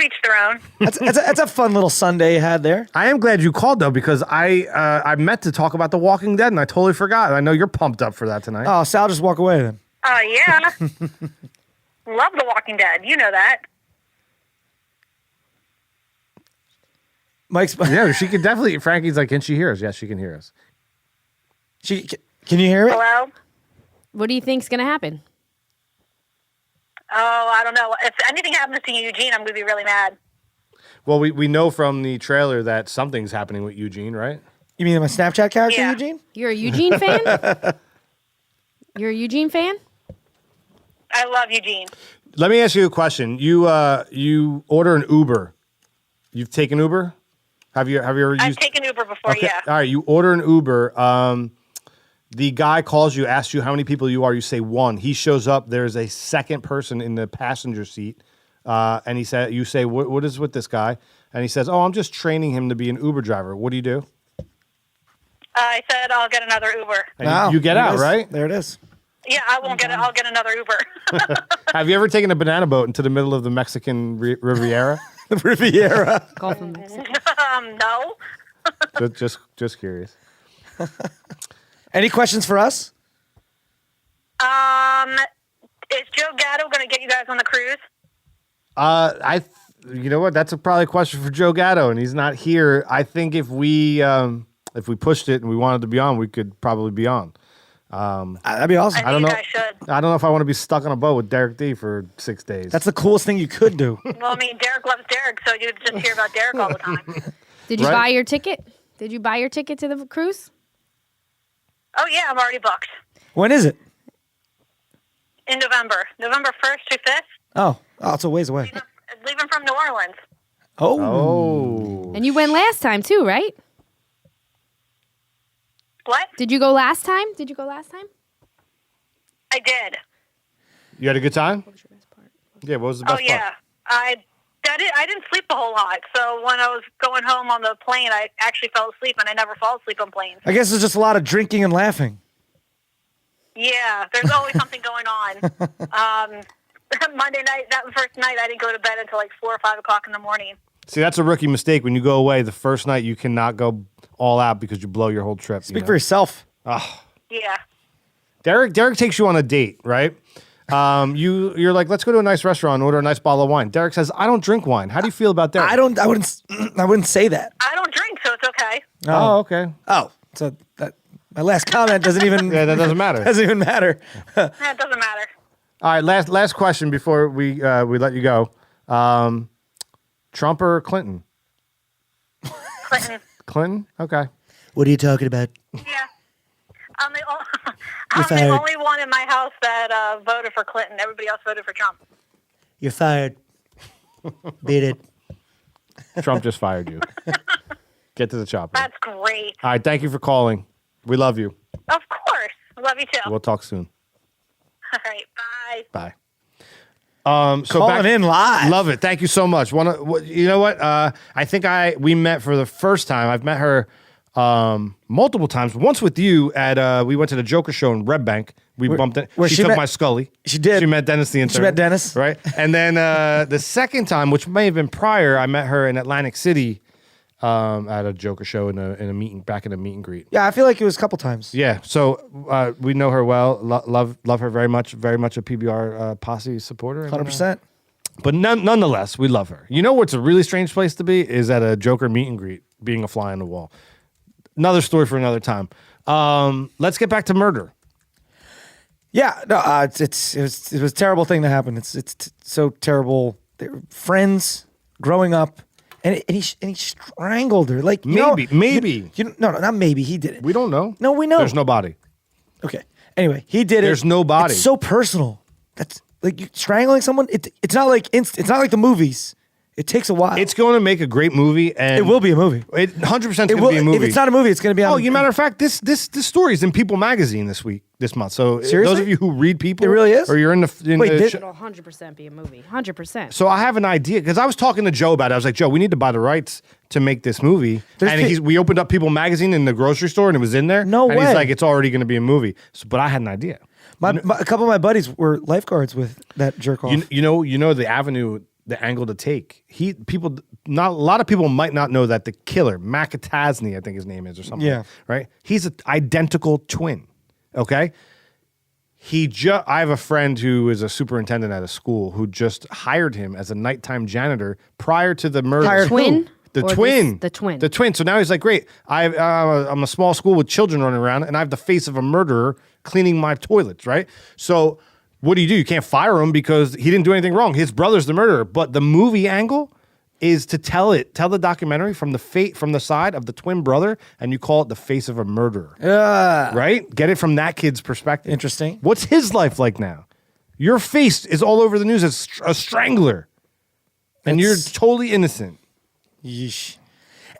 each their own. That's a fun little Sunday you had there. I am glad you called, though, because I meant to talk about The Walking Dead, and I totally forgot. I know you're pumped up for that tonight. Oh, Sal, just walk away then. Yeah. Love The Walking Dead. You know that. Mike's. Yeah, she could definitely. Frankie's like, can she hear us? Yes, she can hear us. Can you hear it? Hello? What do you think's going to happen? Oh, I don't know. If anything happens to Eugene, I'm going to be really mad. Well, we know from the trailer that something's happening with Eugene, right? You mean my Snapchat character, Yeah. Eugene? You're a Eugene fan? You're a Eugene fan? I love Eugene. Let me ask you a question. You order an Uber. You've taken Uber? Have you ever used? I've taken Uber before, Okay. yeah. All right. You order an Uber. The guy calls you, asks you how many people you are. You say one. He shows up. There's a second person in the passenger seat, and you say, what is with this guy? And he says, oh, I'm just training him to be an Uber driver. What do? I said I'll get another Uber. And you get there it out, is. right? There it is. Yeah, I won't get it. I'll get another Uber. Have you ever taken a banana boat into the middle of the Mexican Riviera? The Riviera. Gulf of Mexico. No. just curious. Any questions for us? Is Joe Gatto going to get you guys on the cruise? You know what? That's probably a question for Joe Gatto, and he's not here. I think if we pushed it and we wanted to be on, we could probably be on. That'd be awesome. I don't know. You guys should. I don't know if I want to be stuck on a boat with Derek D for 6 days. That's the coolest thing you could do. Well, I mean, Derek loves Derek, so you just hear about Derek all the time. Did you Right? buy your ticket? Did you buy your ticket to the cruise? Oh, yeah, I'm already booked. When is it? In November. November 1st to 5th. Oh, it's a ways away. Leaving from New Orleans. Oh. And you went last time too, right? What? Did you go last time? I did. You had a good time? What was your best part? Yeah, what was the Oh, best yeah. I didn't sleep a whole lot, so when I was going home on the plane, I actually fell asleep, and I never fall asleep on planes. I guess there's just a lot of drinking and laughing. Yeah, there's always something going on. Monday night, that first night, I didn't go to bed until like 4 or 5 o'clock in the morning. See, that's a rookie mistake. When you go away, the first night you cannot go all out because you blow your whole trip. Speak for yourself. Yeah. Derek takes you on a date, right? You're like, let's go to a nice restaurant and order a nice bottle of wine. Derek says, I don't drink wine. How do you feel about Derek? I wouldn't say that. I don't drink, so it's okay. Oh, okay. Oh, so that my last comment doesn't even Yeah, that doesn't matter. doesn't even matter. It doesn't matter. All right, last question before we let you go. Trump or Clinton? Clinton. Clinton? Okay. What are you talking about? Yeah. I'm the, You're I'm the fired. only one in my house that voted for Clinton. Everybody else voted for Trump. You're fired. Beat it. Trump just fired you. Get to the chopper. That's great. All right, thank you for calling. We love you. Of course. Love you too. We'll talk soon. All right. Bye. Bye. So Calling in live. Love it. Thank you so much. You know what? I think we met for the first time. I've met her multiple times. Once with you at we went to the Joker show in Red Bank. We bumped it. where She she took met- my Scully. She did. She met Dennis the intern. met Dennis. Right. And then the second time, which may have been prior, I met her in Atlantic City at a Joker show in a meeting back in a meet and greet. Yeah, I feel like it was a couple times. Yeah, so we know her well. Love her very much. Very much a PBR posse supporter. 100%. But nonetheless, we love her. You know what's a really strange place to be is at a Joker meet and greet, being a fly on the wall. Another story for another time. Let's get back to murder. Yeah, no, it was a terrible thing that happened. It's so terrible. They were friends growing up, and he strangled her. Like Maybe. No, not maybe. He did it. We don't know. No, we know. There's no body. Okay. Anyway, he did it. There's no body. It's so personal. That's like you strangling someone. It's not like it's not like the movies. It takes a while. It's going to make a great movie, and It will be a movie. It 100% is going It to will. be a movie. If it's not a movie, it's going to be on. Oh, you matter of fact, this story is in People Magazine this month. So Seriously? those of you who read People, It really is? or you're in the Wait, did- It'll 100% be a movie. 100%. So I have an idea because I was talking to Joe about it. I was like, Joe, we need to buy the rights to make this movie. We opened up People Magazine in the grocery store and it was in there. No and way. He's like, it's already going to be a movie. But I had an idea. a couple of my buddies were lifeguards with that jerk off. You know the avenue, the angle to take. Not a lot of people might not know that the killer, McAtasney, I think his name is, or something. Yeah. Right. He's an identical twin. Okay. I have a friend who is a superintendent at a school who just hired him as a nighttime janitor prior to the murder. Hired Twin? The Or twin. the twin. The twin. So now he's like, great. I'm a small school with children running around, and I have the face of a murderer cleaning my toilets, right? So what do? You can't fire him because he didn't do anything wrong. His brother's the murderer. But the movie angle is to tell the documentary from the side of the twin brother, and you call it the face of a murderer. Right? Get it from that kid's perspective. Interesting. What's his life like now? Your face is all over the news as a strangler, and you're totally innocent. Yeesh.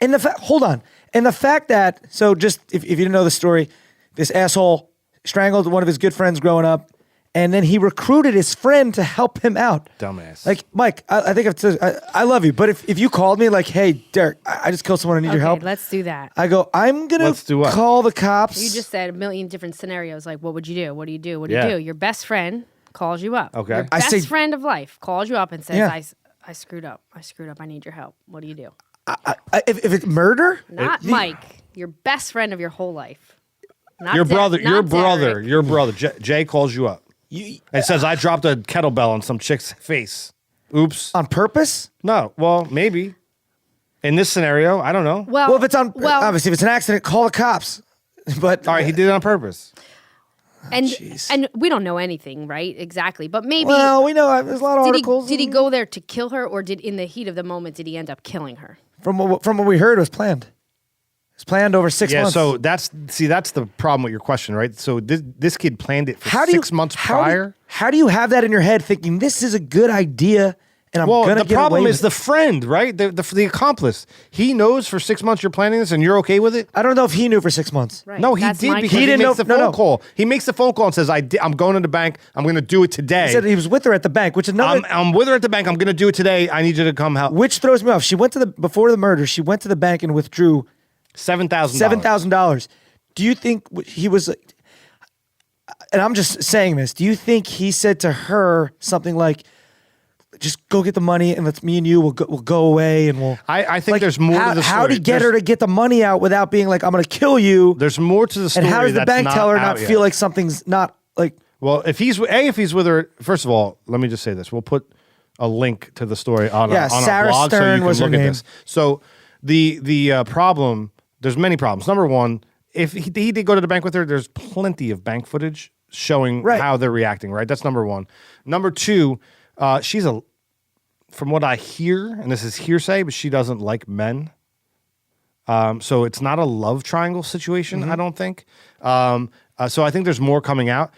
And hold on. And the fact that, so just if you didn't know the story, this asshole strangled one of his good friends growing up, and then he recruited his friend to help him out. Dumbass. Like, Mike, I think I love you, but if you called me like, hey, Derek, I just killed someone, I need your help. Let's do that. I go, I'm going Let's do to what? call the cops. You just said a million different scenarios. Like, what would you do? What do you do? What do Yeah. you do? Your best friend calls you up. Okay. Your I best say- friend of life calls you up and says, Yeah. I screwed up. I screwed up. I need your help. What do you do? If it's murder, Not Mike. Your best friend of your whole life. Not Your Der- brother, not Derek. your brother, Jay calls you up you, and says, I dropped a kettlebell on some chick's face. Oops. on purpose? No, well, maybe. In this scenario, I don't know. Well, if it's obviously, if it's an accident, call the cops. But All right, he did it on purpose. And we don't know anything, right? Exactly. But maybe well, we know there's a lot of did articles. he go there to kill her, or in the heat of the moment did he end up killing her? From what we heard, it was planned. It was planned over 6 months. So that's the problem with your question, right? So this kid planned it for 6 months prior. How do you have that in your head, thinking this is a good idea, and I'm gonna the get problem away is with the it? friend, right? The accomplice. He knows for 6 months you're planning this, and you're okay with it. I don't know if he knew for 6 months. Right. No, he That's did my because He he, didn't makes know- the no, phone no. call. He makes the phone call and says, I'm going to the bank. I'm going to do it today. He said he was with her at the bank, which is another. I'm with her at the bank. I'm going to do it today. I need you to come help. Which throws me off. She went before the murder. She went to the bank and withdrew $7,000. $7,000. Do you think he was? And I'm just saying this. Do you think he said to her something like, "Just go get the money, and me and you will go away, and we'll." I think there's more to the story. How did he get her to get the money out without being like, "I'm going to kill you"? There's more to the story. And how does the that's bank not teller out not yet. feel like something's not like? Well, if he's with her, first of all, let me just say this: we'll put a link to the story on Yeah, our Sarah blog so Stern you can was her look at name. this. So the problem, there's many problems. Number one, if he did go to the bank with her, there's plenty of bank footage showing Right. how they're reacting. Right, that's number one. Number two, she's from what I hear, and this is hearsay, but she doesn't like men. So it's not a love triangle situation, I don't think. So I think there's more coming out.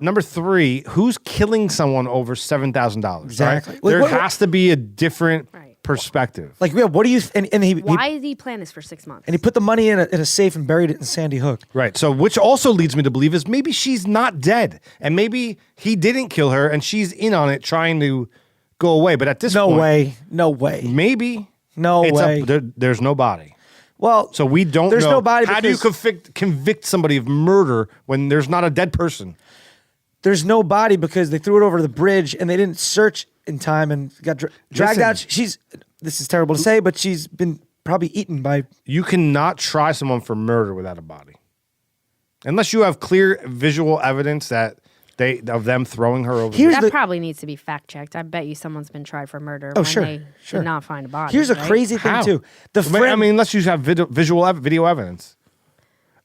Number 3, who's killing someone over $7,000? Exactly. Right? There has to be a different perspective. Like, yeah, what do you? Why did he plan this for 6 months? And he put the money in a safe and buried it in Sandy Hook. Right. So, which also leads me to believe is maybe she's not dead, and maybe he didn't kill her, and she's in on it, trying to go away. But at this point, no way, maybe no way. There's no body. Well, so we don't. There's know. no body. How do you convict somebody of murder when there's not a dead person? There's no body because they threw it over the bridge and they didn't search in time and got dragged out. This is terrible to say, but she's been probably eaten by. You cannot try someone for murder without a body, unless you have clear visual evidence that of them throwing her over. That probably needs to be fact checked. I bet you someone's been tried for murder. They did not find a body. Here's a crazy thing too. Unless you have video evidence.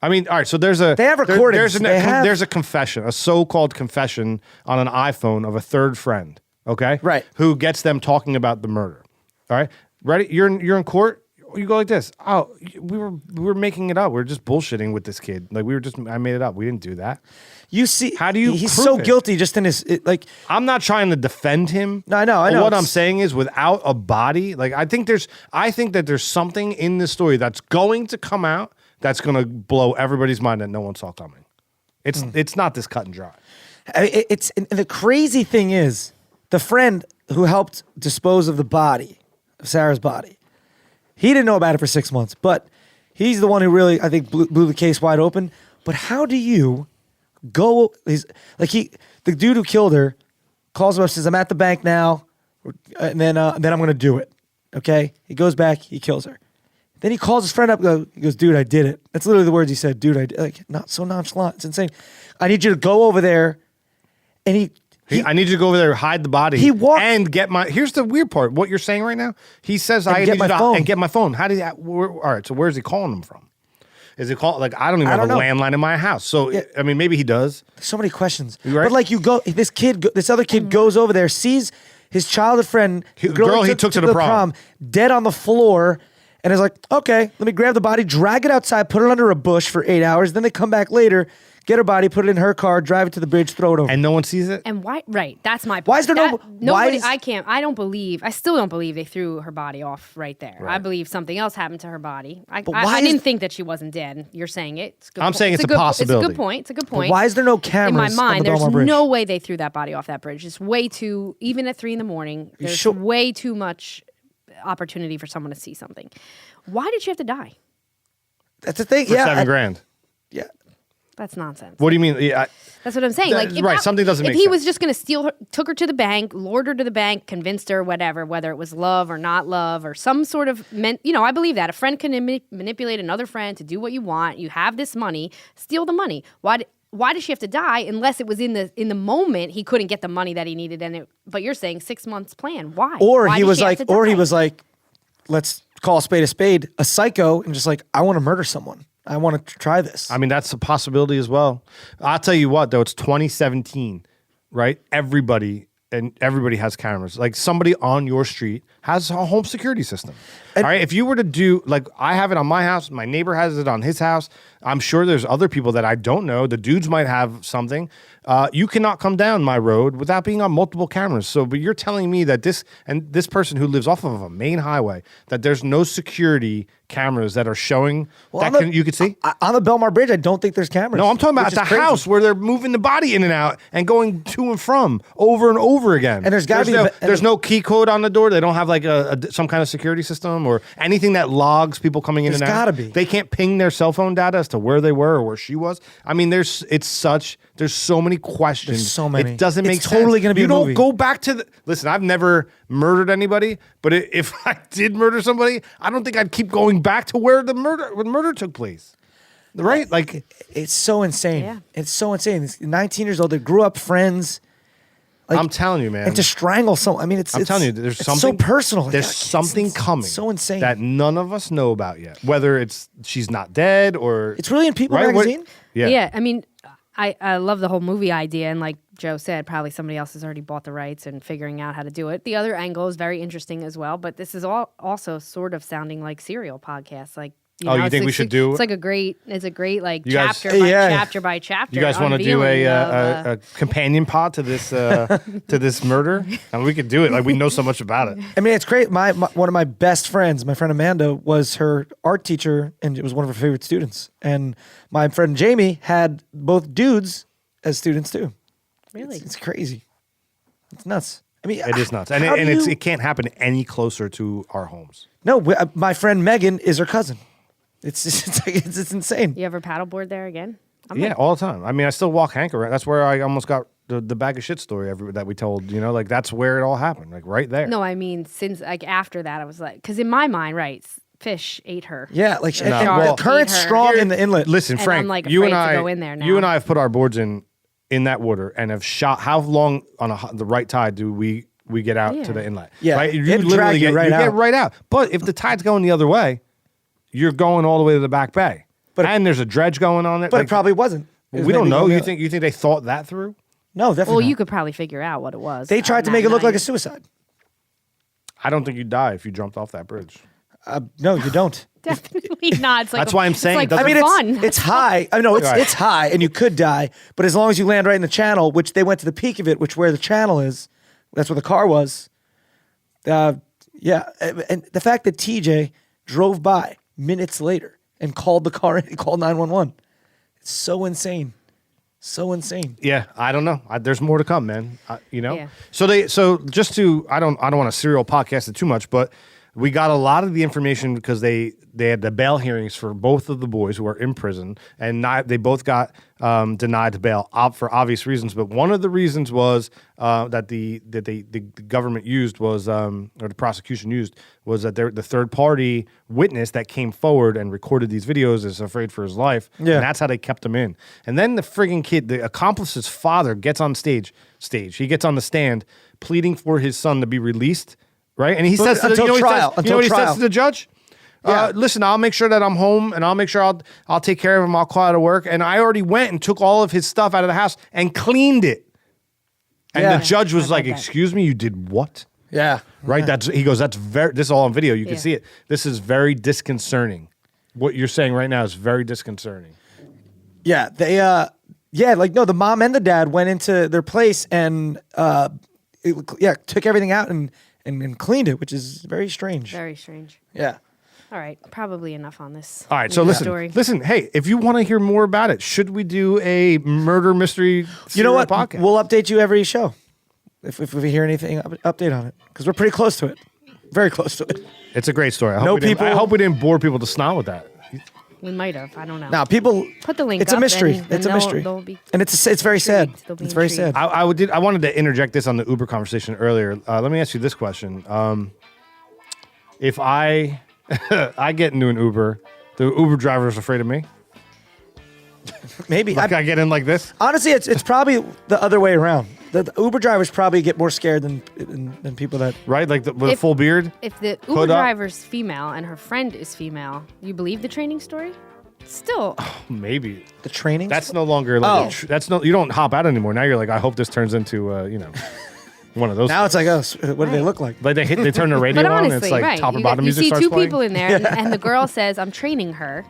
I mean, all right. So there's a they have recordings. There's a confession, a so-called confession on an iPhone of a third friend. Okay, right. Who gets them talking about the murder? All right, ready? You're in court. You go like this. Oh, we were making it up. We were just bullshitting with this kid. Like I made it up. We didn't do that. You see, how do you? He's so guilty just in his like. I'm not trying to defend him. No, I know. What I'm saying is, without a body, like I think that there's something in this story that's going to come out that's going to blow everybody's mind that no one saw coming. It's not this cut and dry. It's the crazy thing is the friend who helped dispose of the body of Sarah's body. He didn't know about it for 6 months, but he's the one who really, I think, blew the case wide open. But how do you go? The dude who killed her calls him up, says, "I'm at the bank now," and then I'm going to do it. Okay, he goes back, he kills her. Then he calls his friend up. He goes, "Dude, I did it." That's literally the words he said. "Dude, I did." Like, not so nonchalant. It's insane. I need you to go over there, and I need you to go over there, hide the body, and get my. Here's the weird part. What you're saying right now. He says, "I need you to get my phone." How did that? All right. So where's he calling them from? Is it called like I don't even have a landline in my house? So I mean, maybe he does. So many questions. Right? But like you go, this other kid goes over there, sees his childhood friend, the girl he took to the prom, dead on the floor, and is like, "Okay, let me grab the body, drag it outside, put it under a bush for 8 hours. Then they come back later." Get her body, put it in her car, drive it to the bridge, throw it over. And no one sees it? And why? Right. That's my point. Why is there nobody? I still don't believe they threw her body off right there. Right. I believe something else happened to her body. I didn't think that she wasn't dead. You're saying it. I'm saying it's a possibility. It's a good point. It's a good point. But why is there no cameras in my mind? on the There's Belmar Bridge? no way they threw that body off that bridge. It's way too, even at 3 a.m, there's way too much opportunity for someone to see something. Why did she have to die? That's the thing. For $7,000. Yeah. That's nonsense. What do you mean? Yeah, that's what I'm saying. Something doesn't make sense. If he was just going to steal her, took her to the bank, lured her to the bank, convinced her, whatever, whether it was love or not love or some sort of, I believe that. A friend can manipulate another friend to do what you want. You have this money, steal the money. Why does she have to die unless it was in the moment he couldn't get the money that he needed? But you're saying 6 months plan. Why? Why he was like, let's call a spade, a psycho, and just like, I want to murder someone. I want to try this. I mean, that's a possibility as well. I'll tell you what, though, it's 2017, right? Everybody has cameras. Like somebody on your street has a home security system. All right. If you were to do, like I have it on my house, my neighbor has it on his house. I'm sure there's other people that I don't know. The dudes might have something. You cannot come down my road without being on multiple cameras. So, but you're telling me that this person who lives off of a main highway, that there's no security cameras that are showing you could see? On the Belmar Bridge, I don't think there's cameras. No, I'm talking about at the house where they're moving the body in and out and going to and from over and over again. And there's no key code on the door. They don't have like some kind of security system or anything that logs people coming in and out. There's gotta be. They can't ping their cell phone data as to where they were or where she was. I mean, there's so many questions. There's so many. It doesn't make sense. It's totally going to be a movie. You don't go back to listen, I've never murdered anybody, but if I did murder somebody, I don't think I'd keep going back to where the murder took place. Right? Like it's so insane. Yeah. It's so insane. He's 19 years old. They grew up friends. Like, I'm telling you, man. And to strangle someone. I mean, I'm telling you, there's something so personal. There's something coming. So insane that none of us know about yet. Whether she's not dead or it's really in People magazine. Yeah. I mean, I love the whole movie idea, and like Joe said, probably somebody else has already bought the rights and figuring out how to do it. The other angle is very interesting as well, but this is all also sort of sounding like serial podcasts. Like You think we should do? It's a great like guys- chapter by chapter. You guys want to do unveiling a companion pod to this to this murder? And we could do it. Like we know so much about it. I mean, it's great. My one of my best friends, my friend Amanda, was her art teacher, and it was one of her favorite students. And my friend Jamie had both dudes as students too. Really? It's crazy. It's nuts. I mean, It is nuts, and it can't happen any closer to our homes. No, my friend Megan is her cousin. It's insane. You ever paddleboard there again? All the time. I mean, I still walk Hank around. That's where I almost got the bag of shit story that we told. Like that's where it all happened. Like right there. No, I mean since like after that, I was like, because in my mind, right, fish ate her. Yeah, like No. and Well, the current's ate her. strong in the inlet. Listen, And Frank, I'm, like, you and afraid to I, go in there now. you and I have put our boards in that water and have shot. How long on the right tide do we get out to the inlet? Yeah, right. it'd drag you right out. get right out. But if the tide's going the other way, you're going all the way to the back bay. And there's a dredge going on there. But it probably wasn't. It was We don't maybe know. going You the- think they thought that through? No, definitely. Well, not. you could probably figure out what it was. They tried to on make it that look like a night. suicide. I don't think you'd die if you jumped off that bridge. No, you don't. Definitely not. It's like That's why I'm saying It's it like doesn't- I mean, fun. it's high. I know Right. it's high, and you could die. But as long as you land right in the channel, which they went to the peak of it, which where the channel is, that's where the car was. Yeah, and the fact that TJ drove by minutes later and called the car in, he called 911. It's so insane, so insane. Yeah, I don't know. There's more to come, man. Yeah. So just to, I don't want to serial podcast it too much, but we got a lot of the information because they had the bail hearings for both of the boys who are in prison, and they both got denied bail for obvious reasons. But one of the reasons was that the government used was, or the prosecution used, was that the third party witness that came forward and recorded these videos is afraid for his life. Yeah. And that's how they kept him in. And then the frigging kid, the accomplice's father, gets on stage. He gets on the stand pleading for his son to be released. Right, and he says to until trial. He says to the judge, Yeah. "Listen, I'll make sure that I'm home, and I'll make sure I'll take care of him. I'll call out of work." And I already went and took all of his stuff out of the house and cleaned it. And Yeah. the judge was I like, bet that. "Excuse me, you did what?" Yeah, Right? He goes, "That's very. This is all on video. You can Yeah. see it. This is very disconcerting. What you're saying right now is very disconcerting." yeah. They the mom and the dad went into their place and took everything out and cleaned it, which is very strange. Very strange. Yeah. All right, probably enough on this. All right, so weird listen. story. Listen. Hey, if you want to hear more about it, should we do a murder mystery? You know serial what? Podcast? We'll update you every show if we hear anything. Update on it because we're pretty close to it. Very close to it. It's a great story. I No I hope we didn't bore people to snot with that. We might have. I don't know. Now people Put the link It's a up mystery. and It's a they'll- mystery, they'll be and it's very sad. intrigued. They'll be It's very intrigued. sad. I wanted to interject this on the Uber conversation earlier. Let me ask you this question: if I get into an Uber, the Uber driver is afraid of me. Maybe Like I get in like this. honestly, it's probably the other way around. The Uber drivers probably get more scared than people that. Right, like with a If- full beard. If the Uber Hood up. driver's female and her friend is female, you believe the training story? Still, Maybe The training. that's no longer like Oh. that's no. You don't hop out anymore. Now you're like, I hope this turns into one of those. now it's like, oh, what do they look like? like they turn the radio but on. honestly, And it's like right? top or You, bottom you music see starts two playing. people in there, and the girl says, "I'm training her."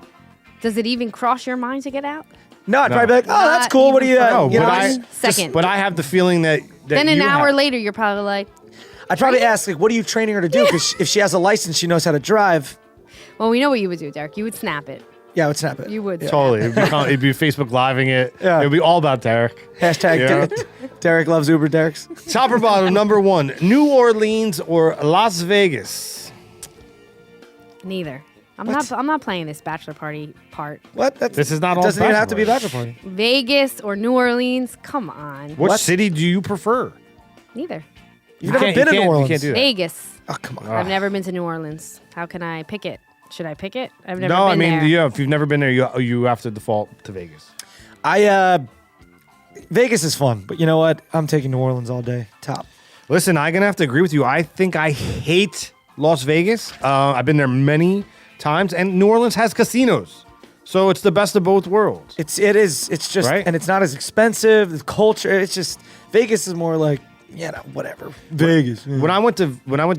Does it even cross your mind to get out? No, I'd No. probably be like, oh, that's Not cool. What do you? even No, you but know, I Second. But I have the feeling that Then an you hour have- later, you're probably like, I'd probably ask, like, what are you training her to do? Because if she has a license, she knows how to drive. "Well, we know what you would do, Derek. You would snap it. Yeah, I would snap it. You would." Totally. It'd be Facebook living it. Yeah. It'd be all about Derek. Hashtag Yeah. Derek loves Uber Derek's. Top or bottom, number one, New Orleans or Las Vegas? Neither. I'm not playing this bachelor party part. What? This is not all Doesn't even have to be a bachelor bachelor party. Vegas or New Orleans? Come on. What city do you prefer? Neither. You've never can't- been you in New can't- you Orleans. can't do that. Vegas. Oh, come on. I've never been to New Orleans. How can I pick it? Should I pick it? I've never No, been I mean, there. yeah, if you've never been there, you have to default to Vegas. Vegas is fun, but you know what? I'm taking New Orleans all day. Top. Listen, I'm gonna have to agree with you. I think I hate Las Vegas. I've been there many times, and New Orleans has casinos, so it's the best of both worlds. It is. It's just, Right? and it's not as expensive. The culture. It's just Vegas is more like whatever. Vegas. When I went to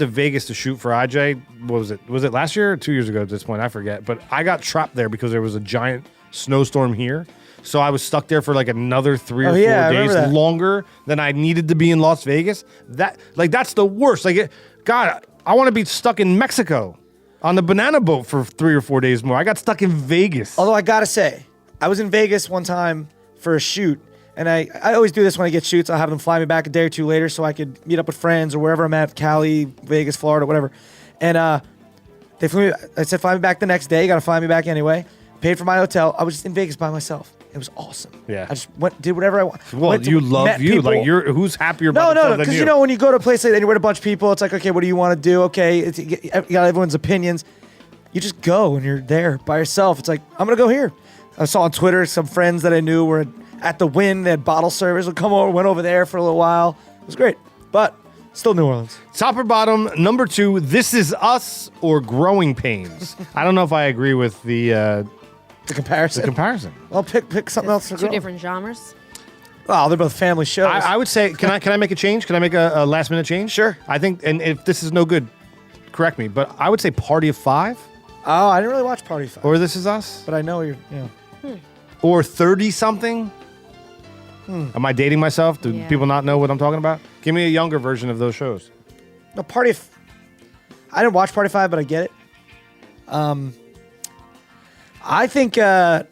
Vegas to shoot for IJ, what was it? Was it last year or 2 years ago at this point? I forget. But I got trapped there because there was a giant snowstorm here. So I was stuck there for like another 3 or 4 days longer than I needed to be in Las Vegas. That's the worst. God, I want to be stuck in Mexico on the banana boat for 3 or 4 days more. I got stuck in Vegas. Although I gotta say, I was in Vegas one time for a shoot, and I always do this when I get shoots. I'll have them fly me back a day or two later so I could meet up with friends or wherever I'm at, Cali, Vegas, Florida, whatever. And they flew me. I said, fly me back the next day. You gotta fly me back anyway. Paid for my hotel. I was just in Vegas by myself. It was awesome. Yeah. I just did whatever I want. Well, you love you. People. Like, who's happier about it than you? No, because when you go to a place like that, you're with a bunch of people, it's like, okay, what do you want to do? Okay, you got everyone's opinions. You just go and you're there by yourself. It's like, I'm going to go here. I saw on Twitter some friends that I knew were at the Wynn. They had bottle service. Would come over, went over there for a little while. It was great. But still New Orleans. Top or bottom, number 2, This Is Us or Growing Pains? I don't know if I agree with the comparison. Well, pick something else. Two different genres. Oh, they're both family shows. I would say, can I make a change? Can I make a last minute change? Sure. I think, and if this is no good, correct me, but I would say Party of 5. Oh, I didn't really watch Party of 5. Or This Is Us. But I know you're, Or 30 something. Am I dating myself? Do people not know what I'm talking about? Give me a younger version of those shows. No, I didn't watch Party of 5, but I get it. I think, I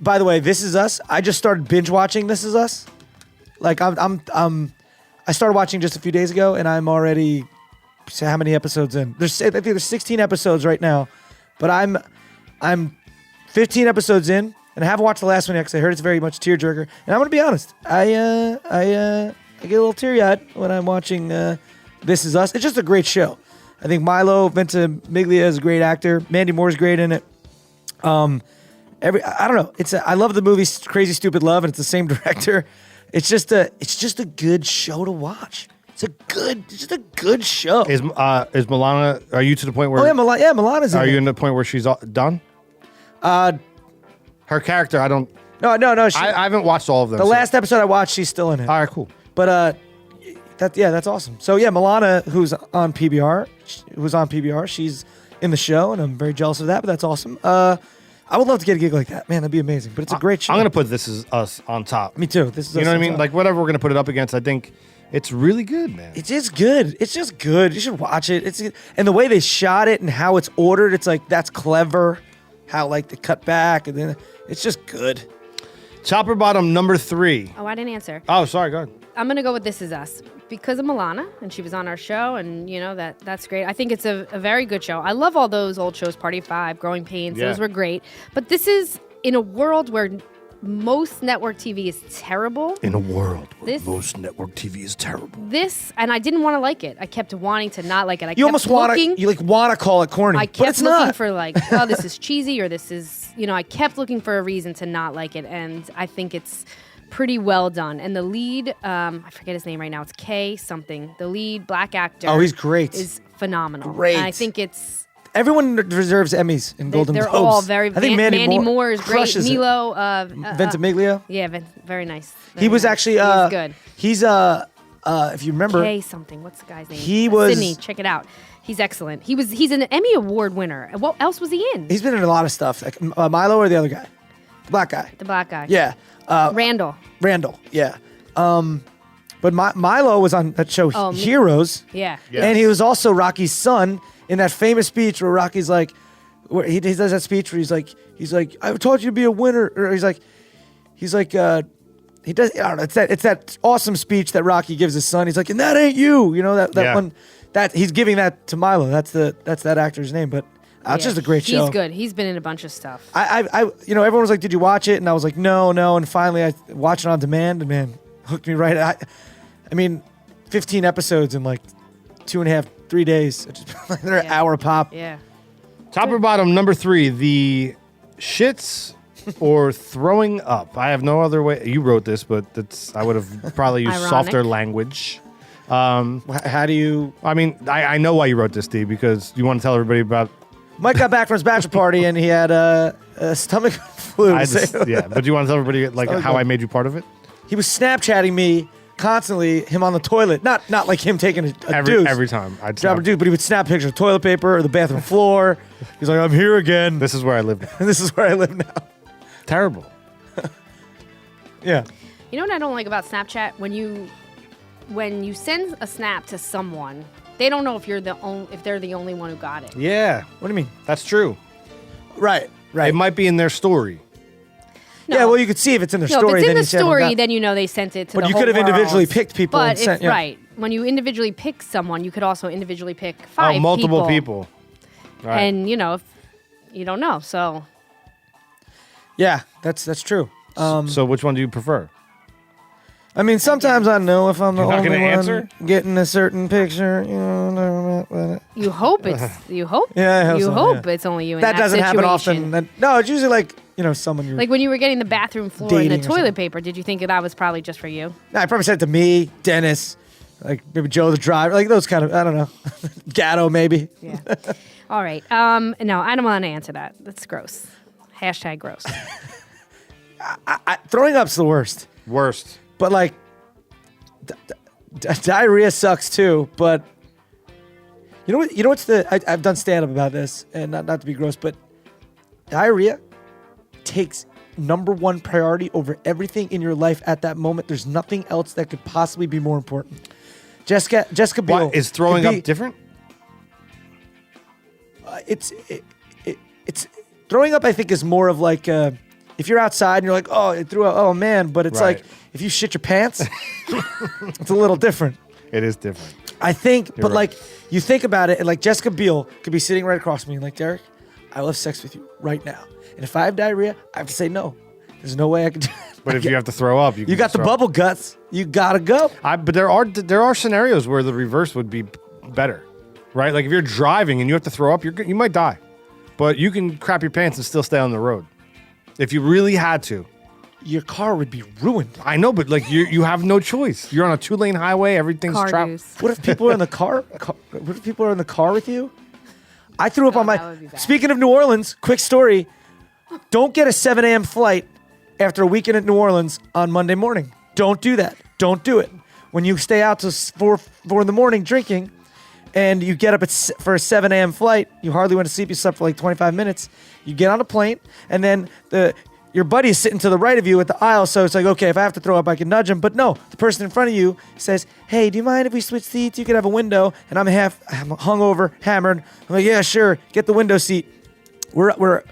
by the way, This Is Us. I just started binge watching This Is Us. Like I started watching just a few days ago, and I'm already, how many episodes in? I think there's 16 episodes right now, but I'm 15 episodes in, and I haven't watched the last one yet because I heard it's very much tearjerker. And I'm gonna be honest, I get a little teary-eyed when I'm watching This Is Us. It's just a great show. I think Milo Ventimiglia is a great actor. Mandy Moore's great in it. I don't know. I love the movie Crazy Stupid Love, and it's the same director. It's just a good show to watch. It's just a good show. Is Milana? Are you to the point where? Oh yeah, Milana's in it. Are you in the point where she's done? Her character, I don't. No. I haven't watched all of them. The last episode I watched, she's still in it. All right, cool. But that's awesome. So yeah, Milana, who's on PBR, she's in the show, and I'm very jealous of that. But that's awesome. I would love to get a gig like that, man. That'd be amazing. But it's a great show. I'm gonna put This Is Us on top. Me too. This is. You know what I mean? Like whatever we're gonna put it up against, I think it's really good, man. It is good. It's just good. You should watch it. And the way they shot it and how it's ordered, it's like that's clever. How like they cut back and then it's just good. Top or bottom, number 3. Oh, I didn't answer. Oh, sorry. Go ahead. I'm going to go with This Is Us because of Milana, and she was on our show, and, that's great. I think it's a very good show. I love all those old shows, Party of 5, Growing Pains. Yeah. Those were great. But this is in a world where most network TV is terrible. In a world where most network TV is terrible. And I didn't want to like it. I kept wanting to not like it. You almost want to call it corny. I kept looking for oh, this is cheesy, or this is, I kept looking for a reason to not like it, and I think it's pretty well done. And the lead, I forget his name right now. It's K something. The lead black actor. Oh, he's great. Is phenomenal. Great. And I think it's. Everyone deserves Emmys and Golden Globes. They're all very. I think Mandy Moore is great. Milo Ventimiglia. Yeah, very nice. He was actually. He's good. He's if you remember. K something. What's the guy's name? He was. Sydney. Check it out. He's excellent. He's an Emmy Award winner. What else was he in? He's been in a lot of stuff. Like, Milo or the other guy, the black guy. The black guy. Yeah. Randall. Yeah. But Milo was on that show Heroes. Yeah. Yes. And he was also Rocky's son in that famous speech where Rocky's like, where he does that speech where he's like, I taught you to be a winner. Or he does. I don't know. It's that awesome speech that Rocky gives his son. He's like, and that ain't you. You know that one. That he's giving that to Milo. That's that actor's name. But it's just a great show. He's good. He's been in a bunch of stuff. Everyone was like, did you watch it? And I was like, no. And finally, I watched it on demand, and man, hooked me right. I mean, 15 episodes in like 2.5, 3 days. They're an hour pop. Yeah. Top or bottom, number 3, the shits or throwing up. I have no other way. You wrote this, but I would have probably used softer language. How do you? I mean, I know why you wrote this, Steve, because you want to tell everybody about. Mike got back from his bachelor party and he had a stomach flu. But do you want to tell everybody how I made you part of it? He was Snapchatting me constantly him on the toilet. Not like him taking a deuce. Every time I'd drop a deuce, but he would snap pictures of toilet paper or the bathroom floor. He's like, I'm here again. This is where I live now. This is where I live now. Terrible. Yeah. You know what I don't like about Snapchat? When you send a snap to someone, they don't know if they're the only one who got it. Yeah. What do you mean? That's true. Right. It might be in their story. No. Yeah, well, you could see if it's in their story. If it's in then the you say, "Oh my story, God." then you know they sent it to But the you whole could have individually world. picked people But and sent. Yeah. right. When you individually pick someone, you could also individually pick 5 multiple people. Right. And, if you don't know, so. Yeah, that's true. So which one do you prefer? I mean, sometimes I know if I'm the You're not only gonna one answer? getting a certain picture. You hope it's, you hope. Yeah, I hope You so, hope yeah. it's only you in That that doesn't happen situation. often. No, it's usually like, someone you're. Like when you were getting the bathroom floor and the Dating or toilet something. paper, did you think that was probably just for you? Nah, I probably sent it to me, Dennis, like maybe Joe the driver, like those kind of, I don't know. Gatto, maybe. Yeah. All right. No, I don't want to answer that. That's gross. Hashtag gross. Throwing up's the worst. Worst. But like, diarrhea sucks too. But you know what? What's I've done stand up about this, and not to be gross, but diarrhea takes #1 priority over everything in your life at that moment. There's nothing else that could possibly be more important. Jessica Biel. Why, is throwing up different? It's throwing up. I think is more of like if you're outside and you're like, oh, it threw up. Oh man, but it's Right. like if you shit your pants, it's a little different. It is different. I think, You're but right. like you think about it, and like Jessica Biel could be sitting right across from me, and like Derek, I will have sex with you right now, and if I have diarrhea, I have to say no. There's no way I could do it. But if you have to throw up, you You got the throw up. bubble guts. You gotta go. But there are scenarios where the reverse would be better, right? Like if you're driving and you have to throw up, you might die, but you can crap your pants and still stay on the road. If you really had to, Your car would be ruined. I know, but like you have no choice. You're on a 2-lane highway. Everything's Car trapped. juice. What if people are in the car? What if people are in the car with you? I threw up on that my. would be bad. Speaking of New Orleans, quick story. Don't get a 7 a.m. flight after a weekend at New Orleans on Monday morning. Don't do that. Don't do it. When you stay out till 4 in the morning drinking, and you get up for a 7 a.m. flight, you hardly went to sleep. You slept for like 25 minutes. You get on a plane, and then your buddy is sitting to the right of you at the aisle, so it's like, okay, if I have to throw up, I can nudge him. But no, the person in front of you says, hey, do you mind if we switch seats? You could have a window. And I'm hungover, hammered. I'm like, yeah, sure, get the window seat. We're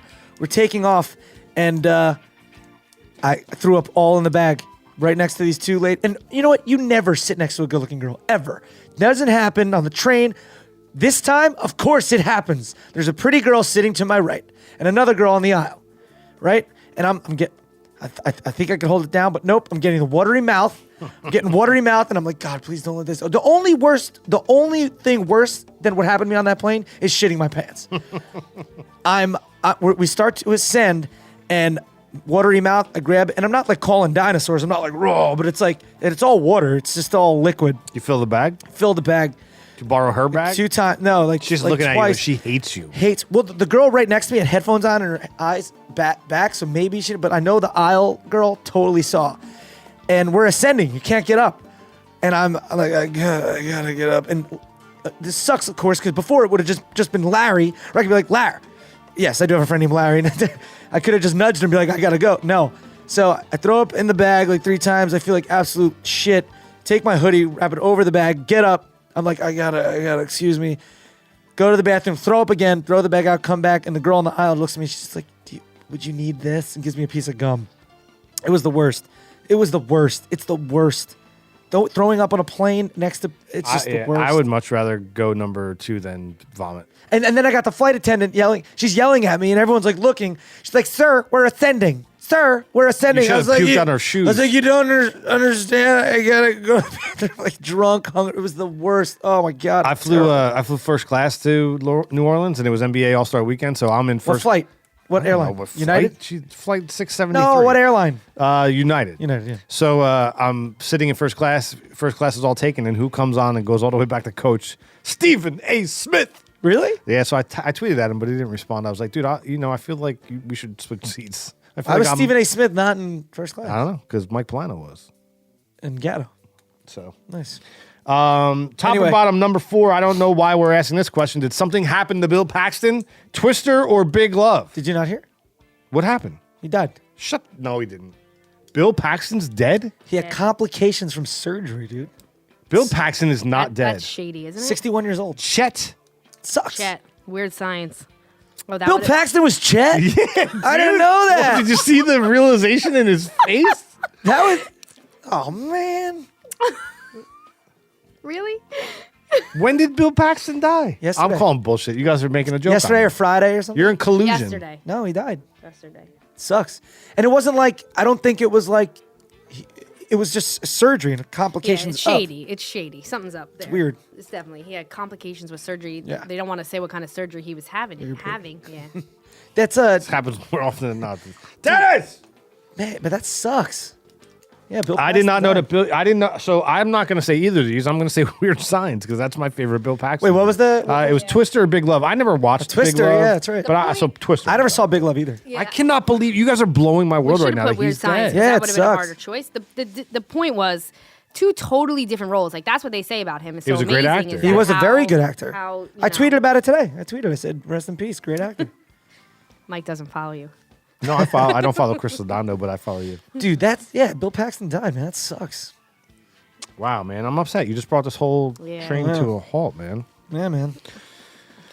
taking off, and I threw up all in the bag right next to these two ladies. And you know what? You never sit next to a good-looking girl, ever. Doesn't happen on the train. This time, of course it happens. There's a pretty girl sitting to my right and another girl on the aisle, right? And I think I could hold it down, but nope. I'm getting the watery mouth. I'm getting watery mouth, and I'm like, God, please don't let this. The only thing worse than what happened to me on that plane is shitting my pants. We start to ascend, and watery mouth. I grab it, and I'm not like calling dinosaurs. I'm not like raw, but it's like it's all water. It's just all liquid. You fill the bag? Fill the bag. You borrow her bag? 2 times. No, like She's like looking at you. twice. She hates you. Hates. Well, the girl right next to me had headphones on and her eyes back, so maybe she. But I know the aisle girl totally saw. And we're ascending. You can't get up. And I'm like, I gotta get up. And this sucks, of course, because before it would have just been Larry. Or I could be like, Larry. Yes, I do have a friend named Larry. I could have just nudged him and be like, I gotta go. No. So I throw up in the bag like 3 times. I feel like absolute shit. Take my hoodie, wrap it over the bag, get up. I'm like, I gotta, excuse me. Go to the bathroom, throw up again, throw the bag out, come back, and the girl in the aisle looks at me. She's just like, would you need this? And gives me a piece of gum. It was the worst. It was the worst. It's the worst. Throwing up on a plane next to, it's just the worst. I would much rather go number 2 than vomit. And then I got the flight attendant yelling. She's yelling at me, and everyone's like looking. She's like, "Sir, we're ascending. Sir, we're ascending." You should I was have like, puked on her shoes. I was like, "You don't understand. I gotta go." They're like drunk, hungry. It was the worst. Oh my god. I flew first class to New Orleans, and it was NBA All-Star Weekend, so I'm in first. What flight? What airline? United? Flight 673. No, what airline? United. United, yeah. So I'm sitting in first class. First class is all taken, and who comes on and goes all the way back to coach? Stephen A. Smith. Really? Yeah, so I tweeted at him, but he didn't respond. I was like, dude, I feel like we should switch seats. I was Stephen A. Smith not in first class. I don't know, because Mike Polano was. And Gatto. So Nice. top Anyway. and bottom, number 4. I don't know why we're asking this question. Did something happen to Bill Paxton? Twister or Big Love? Did you not hear? What happened? He died. No, he didn't. Bill Paxton's dead? He had complications from surgery, dude. Bill Paxton is not dead. That's shady, isn't it? 61 years old. Chet. Sucks. Chet. Weird science. Oh, that Bill would've- Paxton was Chet? I didn't know that. Did you see the realization in his face? That was. Oh, man. Really? When did Bill Paxton die? Yesterday. I'm calling bullshit. You guys are making a joke. Yesterday on or me. Friday or something? You're in collusion. Yesterday. No, he died. Yesterday. Sucks. And it wasn't like, I don't think it was like, it was just surgery and Yeah, complications. it's shady. It's shady. Something's up there. weird. It's definitely. He had complications with surgery. Yeah. They don't want to say what kind of surgery he was having. Yeah. That's This happens more often than not. Dennis! man, but that sucks. Yeah, Bill. I did not know Paxton that died. Bill. I didn't know. So I'm not going to say either of these. I'm going to say Weird Science because that's my favorite Bill Paxton. Wait, what was the? It was Twister or Big Love. I never watched Twister, Big Love. yeah, that's right. But so Twister. I never saw Big Love either. Yeah. I cannot believe you guys are blowing my We world should right have now. put that Weird he's Science. dead. Yeah, That it would have been a sucks. harder choice. The point was 2 totally different roles. Like that's what they say about him. It's He so was a great amazing actor. is He He that was a very how- good actor. how, you I know, tweeted about it today. I said, rest in peace, great actor. Mike doesn't follow you. No, I don't follow Chris Lodondo, but I follow you. Dude, Bill Paxton died, man. That sucks. Wow, man, I'm upset. You just brought this whole Yeah. train to a halt, man. Yeah, man.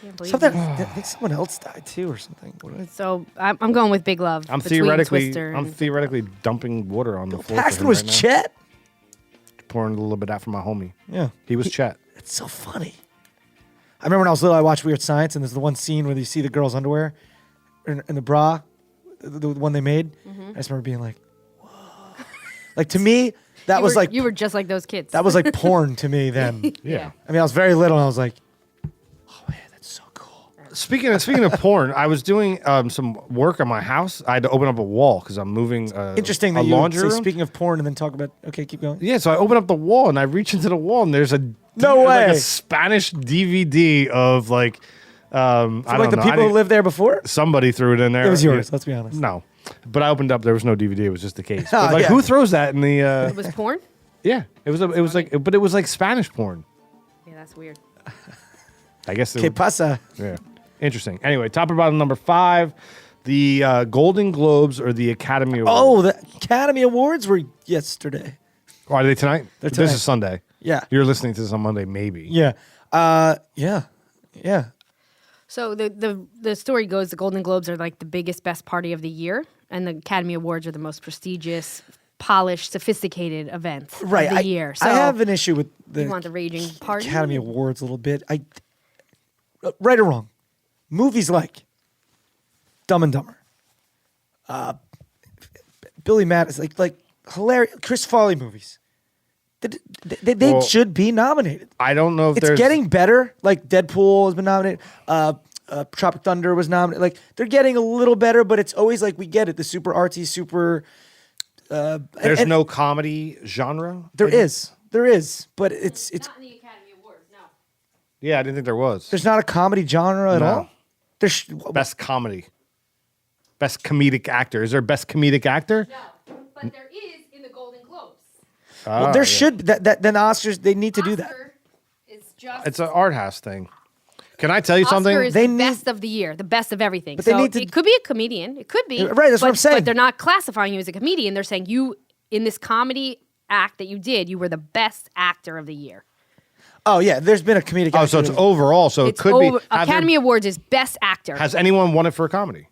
Can't believe Something. it. I think someone else died too, or something. What did I- So I'm going with Big Love. I'm between theoretically Twister I'm and- theoretically dumping water on the floor. for Paxton him was right now. Chet. Pouring a little bit out for my homie. Yeah, He was Chet. it's so funny. I remember when I was little, I watched Weird Science, and there's the one scene where you see the girl's underwear in the bra, the one they made. I just remember being like, "Whoa!" Like to me, that was like you were just like those kids. that was like porn to me then. Yeah. I mean, I was very little, and I was like, "Oh man, that's so cool." Speaking of porn, I was doing some work on my house. I had to open up a wall because I'm moving. Interesting a that you would laundry say, room. speaking of porn, and then talk about. Okay, keep going. Yeah, so I open up the wall and I reach into the wall and there's No there's like way. a Spanish DVD of like I So don't like the know. people who lived there before. Somebody threw it in there. It was yours. Yeah. Let's be honest. No, but I opened up. There was no DVD. It was just the case. Oh, But like, yeah. who throws that in the? It was porn. Yeah, it was but it was like Spanish porn. Yeah, that's weird. I guess. Que pasa? Yeah, interesting. Anyway, top or bottom number 5, the Golden Globes or the Academy Awards. Oh, the Academy Awards were yesterday. Oh, are they tonight? They're This tonight. is Sunday. Yeah. You're listening to this on Monday, maybe. Yeah. Yeah. So the story goes the Golden Globes are like the biggest, best party of the year, and the Academy Awards are the most prestigious, polished, sophisticated events Right. of the year. So I have an issue with the you want the raging party? Academy Awards a little bit. Right or wrong, movies like Dumb and Dumber, Billy Madison, like hilarious Chris Farley movies. They Well, should be nominated. I don't know if It's there's getting better. Like Deadpool has been nominated. Tropic Thunder was nominated. Like they're getting a little better, but it's always like we get it. The super artsy, super. there's no comedy genre. There is, but it's Not in the Academy Awards, no. Yeah, I didn't think there was. there's not a comedy genre at No. all. There's Best comedy. Best comedic actor. Is there best comedic actor? No, but there is in the Golden Globes. well, there should that then Oscars they need to do that. Oscar is just It's an art house thing. Can I tell you Oscar something? is They the need- best of the year, the best of everything. But they so need to- it could be a comedian. It could be. Right, that's what I'm saying. But they're not classifying you as a comedian. They're saying you, in this comedy act that you did, you were the best actor of the year. Oh yeah, there's been a comedic. Oh, so it's actor. overall. So It's it could over, be. have there- Academy Awards is best actor. Has anyone won it for a comedy?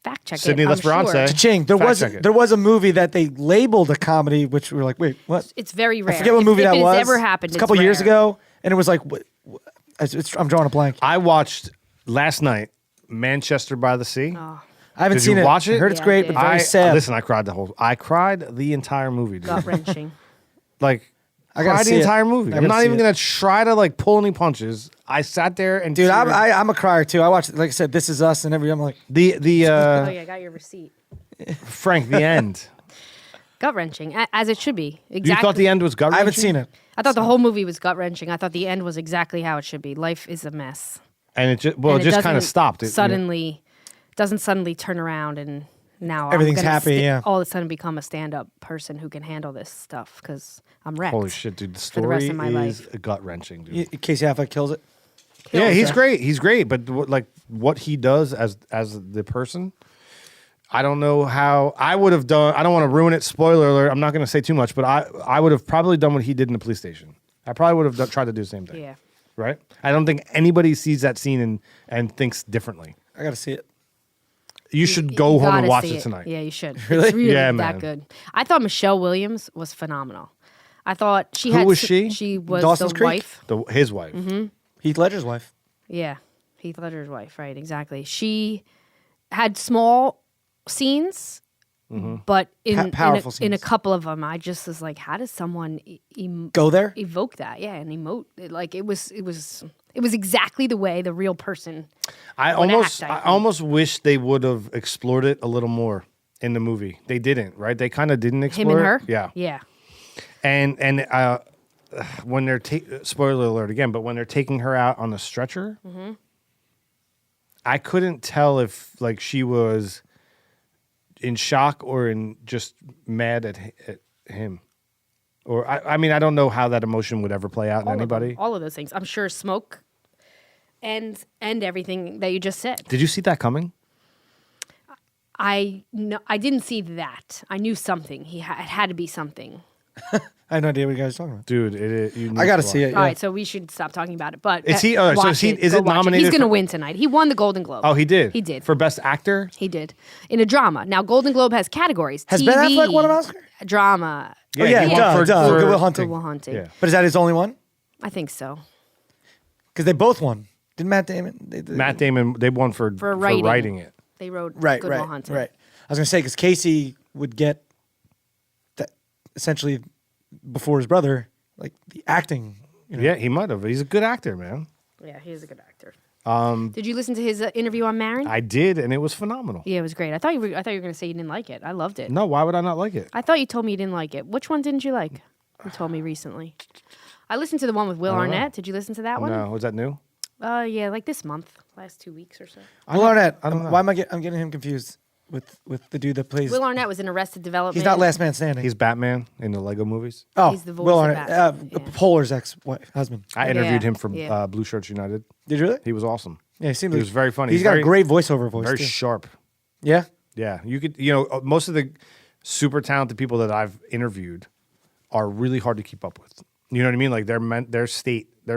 Fact check Sydney it. I'm Lesperance. sure. Cha-ching. There Fact was check it. there was a movie that they labeled a comedy, which we were like, wait, what? It's very rare. I forget what movie if that it was. has ever happened. It's a couple it's years rare. ago, and it was like, I'm drawing a blank. I watched last night Manchester by the Sea. Oh, I haven't Did seen you it. watch it? I heard it's Yeah, I great, did. but very I sad. Listen, I cried the entire movie, dude. gut wrenching. Like I gotta cried see the it. entire movie. I I'm gotta not see even it. gonna try to like pull any punches. I sat there and Dude, teared. I'm a crier too. I watched, like I said, This Is Us, and I'm like, the Oh yeah, I got your receipt. Frank the end. Gut wrenching, as it should be. You Exactly. thought the end was gut I haven't seen it. I thought the whole movie was gut wrenching. I thought the end was exactly how it should be. Life is a mess. and it just And kind of doesn't stopped. doesn't suddenly turn around and now Everything's I'm gonna happy, yeah. all of a sudden become a stand-up person who can handle this stuff because I'm wrecked. Holy shit, dude! The For the rest story of my is life. gut wrenching, dude. Casey Affleck kills it. Yeah, he's it. great. He's great, but what he does as the person, I don't know how I would have done. I don't want to ruin it. Spoiler alert. I'm not going to say too much, but I would have probably done what he did in the police station. I probably would have tried to do the same thing. Yeah. Right. I don't think anybody sees that scene and thinks differently. I got to see it. You should go home and Gotta watch see it tonight. Yeah, you should. Really? It's really Yeah, that man. good. I thought Michelle Williams was phenomenal. I thought she Who had. was she? She was Dawson's the Creek? wife. His wife. Heath Ledger's wife. Yeah, Heath Ledger's wife. Right, exactly. She had small scenes, but Powerful in a scenes. couple of them, I just was like, how does someone Go there? evoke that? Yeah, and emote. It was exactly the way the real person. I would almost act, I I think. almost wish they would have explored it a little more in the movie. They didn't, right? They kind of didn't explore Him and it. her. Yeah. Yeah. And when they're spoiler alert again, but when they're taking her out on the stretcher, I couldn't tell if she was in shock or in just mad at him. Or I mean, I don't know how that emotion would ever play out in anybody. All of those things. I'm sure smoke and everything that you just said. Did you see that coming? I didn't see that. I knew something. It had to be something. I had no idea what you guys were talking about. Dude, I got to see it. All right, so we should stop talking about it. But Is he- so watch is he- it. is Go it watch nominated He's going to for- win tonight. He won the Golden Globe. Oh, he did? He did. For Best Actor? He did in a drama. Now, Golden Globe has categories. Has TV, Ben Affleck won an Oscar? Drama. Oh, yeah, he duh, won Good Will Hunting. Good Will Hunting. Yeah. But is that his only one? I think so. Because they both won. Didn't Matt Damon? Matt Damon, they won for writing it. They wrote Right, Good Will Hunting. right. I was going to say, because Casey would get that essentially before his brother, like the acting. You know? Yeah, he might have. He's a good actor, man. Yeah, he is a good actor. Did you listen to his interview on Maron? I did, and it was phenomenal. Yeah, it was great. I thought you were going to say you didn't like it. I loved it. No, why would I not like it? I thought you told me you didn't like it. Which one didn't you like? You told me recently. I listened to the one with Will don't know. Arnett. Did you listen to that one? No, was that new? Yeah, like this month, last 2 weeks or so. Will Arnett. I don't know. Why am I'm getting him confused with the dude that plays. Will Arnett was in Arrested Development. He's not Last Man Standing. He's Batman in the Lego movies. oh, he's the voice Will of Arnett. Batman, yeah. Polar's husband. I interviewed Yeah, him for yeah. Blue Shirts United. Did you really? He was awesome. Yeah, he seemed He like- was very funny. He's got a great voiceover voice. Very too. sharp. Yeah. Yeah, you could. Most of the super talented people that I've interviewed are really hard to keep up with. You know what I mean? Like their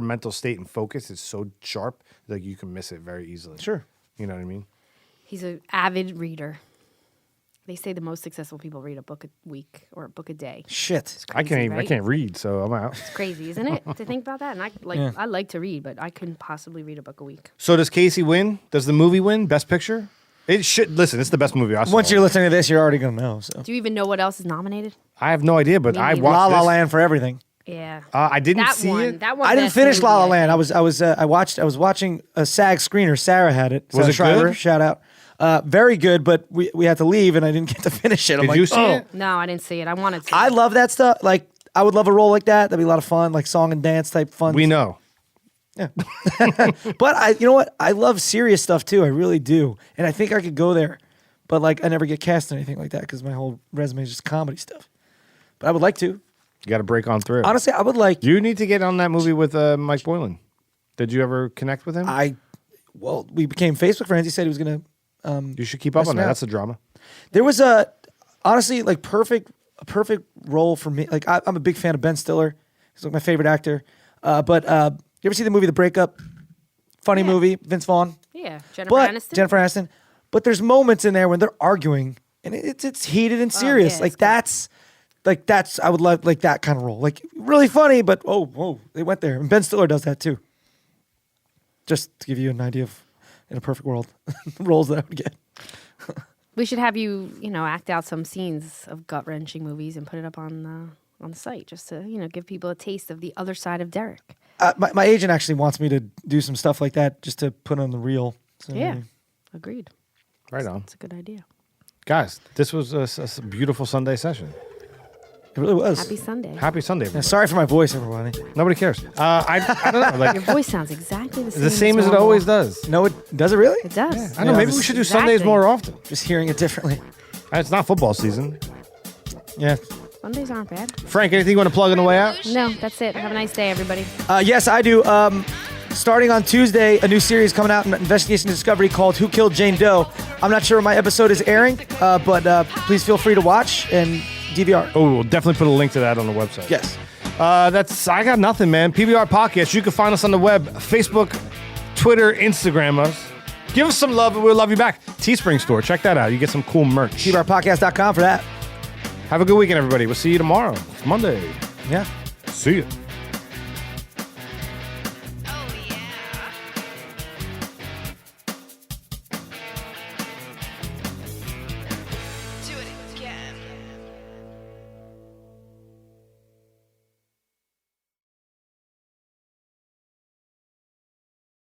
mental state and focus is so sharp that you can miss it very easily. Sure. You know what I mean? He's an avid reader. They say the most successful people read a book a week or a book a day. Shit. I Crazy, I right? can't read, so I'm out. It's crazy, isn't it, to think about that? And I like to read, but I couldn't possibly read a book a week. So does Casey win? Does the movie win? Best Picture? It should. Listen, it's the best movie I saw. Once you're listening to this, you're already gonna know. So Do you even know what else is nominated? I have no idea, but Me I neither. watched La La this. Land for everything. Yeah. I didn't that see one. it. That one. I didn't best finish La La movie, Land. I I was watching a SAG screener. Sarah had it. Was Sarah it Schreiber, good? Shout out. Very good, but we had to leave and I didn't get to finish it. I'm Did like, you see oh. it? No, I didn't see it. I wanted to. I love that stuff. Like I would love a role like that. That'd be a lot of fun, like song and dance type fun. We know. But you know what? I love serious stuff too. I really do, and I think I could go there. But like, I never get cast in anything like that because my whole resume is just comedy stuff. But I would like to. You got to break on through. Honestly, I would like. You need to get on that movie with Mike Boylan. Did you ever connect with him? Well, we became Facebook friends. He said he was gonna. You should keep up Mess on me that. up. That's a drama. There was honestly like a perfect role for me. Like I'm a big fan of Ben Stiller. He's like my favorite actor. But you ever see the movie The Breakup? Funny movie, Vince Vaughn. Yeah, Jennifer But Aniston. Jennifer Aniston. But there's moments in there when they're arguing and it's heated and serious. yeah, that's I would love like that kind of role. Like really funny, but whoa, they went there. And Ben Stiller does that too. Just to give you an idea of in a perfect world, the roles that I would get. We should have you, act out some scenes of gut wrenching movies and put it up on the site, just to, give people a taste of the other side of Derek. My agent actually wants me to do some stuff like that just to put on the reel. So Yeah, agreed. Right on. That's a good idea. Guys, this was a beautiful Sunday session. It really was. Happy Sunday. Happy Sunday, Yeah, everybody. sorry for my voice, everybody. Nobody cares. I don't know. Your Like voice sounds exactly the same. the same as it normal. always does. No, it does it really? It does. I don't know. Maybe we should do Sundays Exactly. more often. Just hearing it differently. It's not football season. Yeah. Mondays aren't bad. Frank, anything you want to plug on the way out? No, that's it. Have a nice day, everybody. Yes, I do. Starting on Tuesday, a new series coming out in Investigation Discovery called Who Killed Jane Doe. I'm not sure when my episode is airing, but please feel free to watch and DVR. Oh, we'll definitely put a link to that on the website. Yes. I got nothing, man. PBR Podcast. You can find us on the web, Facebook, Twitter, Instagram us. Give us some love and we'll love you back. Teespring store. Check that out. You get some cool merch. PBRpodcast.com for that. Have a good weekend, everybody. We'll see you tomorrow. It's Monday. Yeah. See you.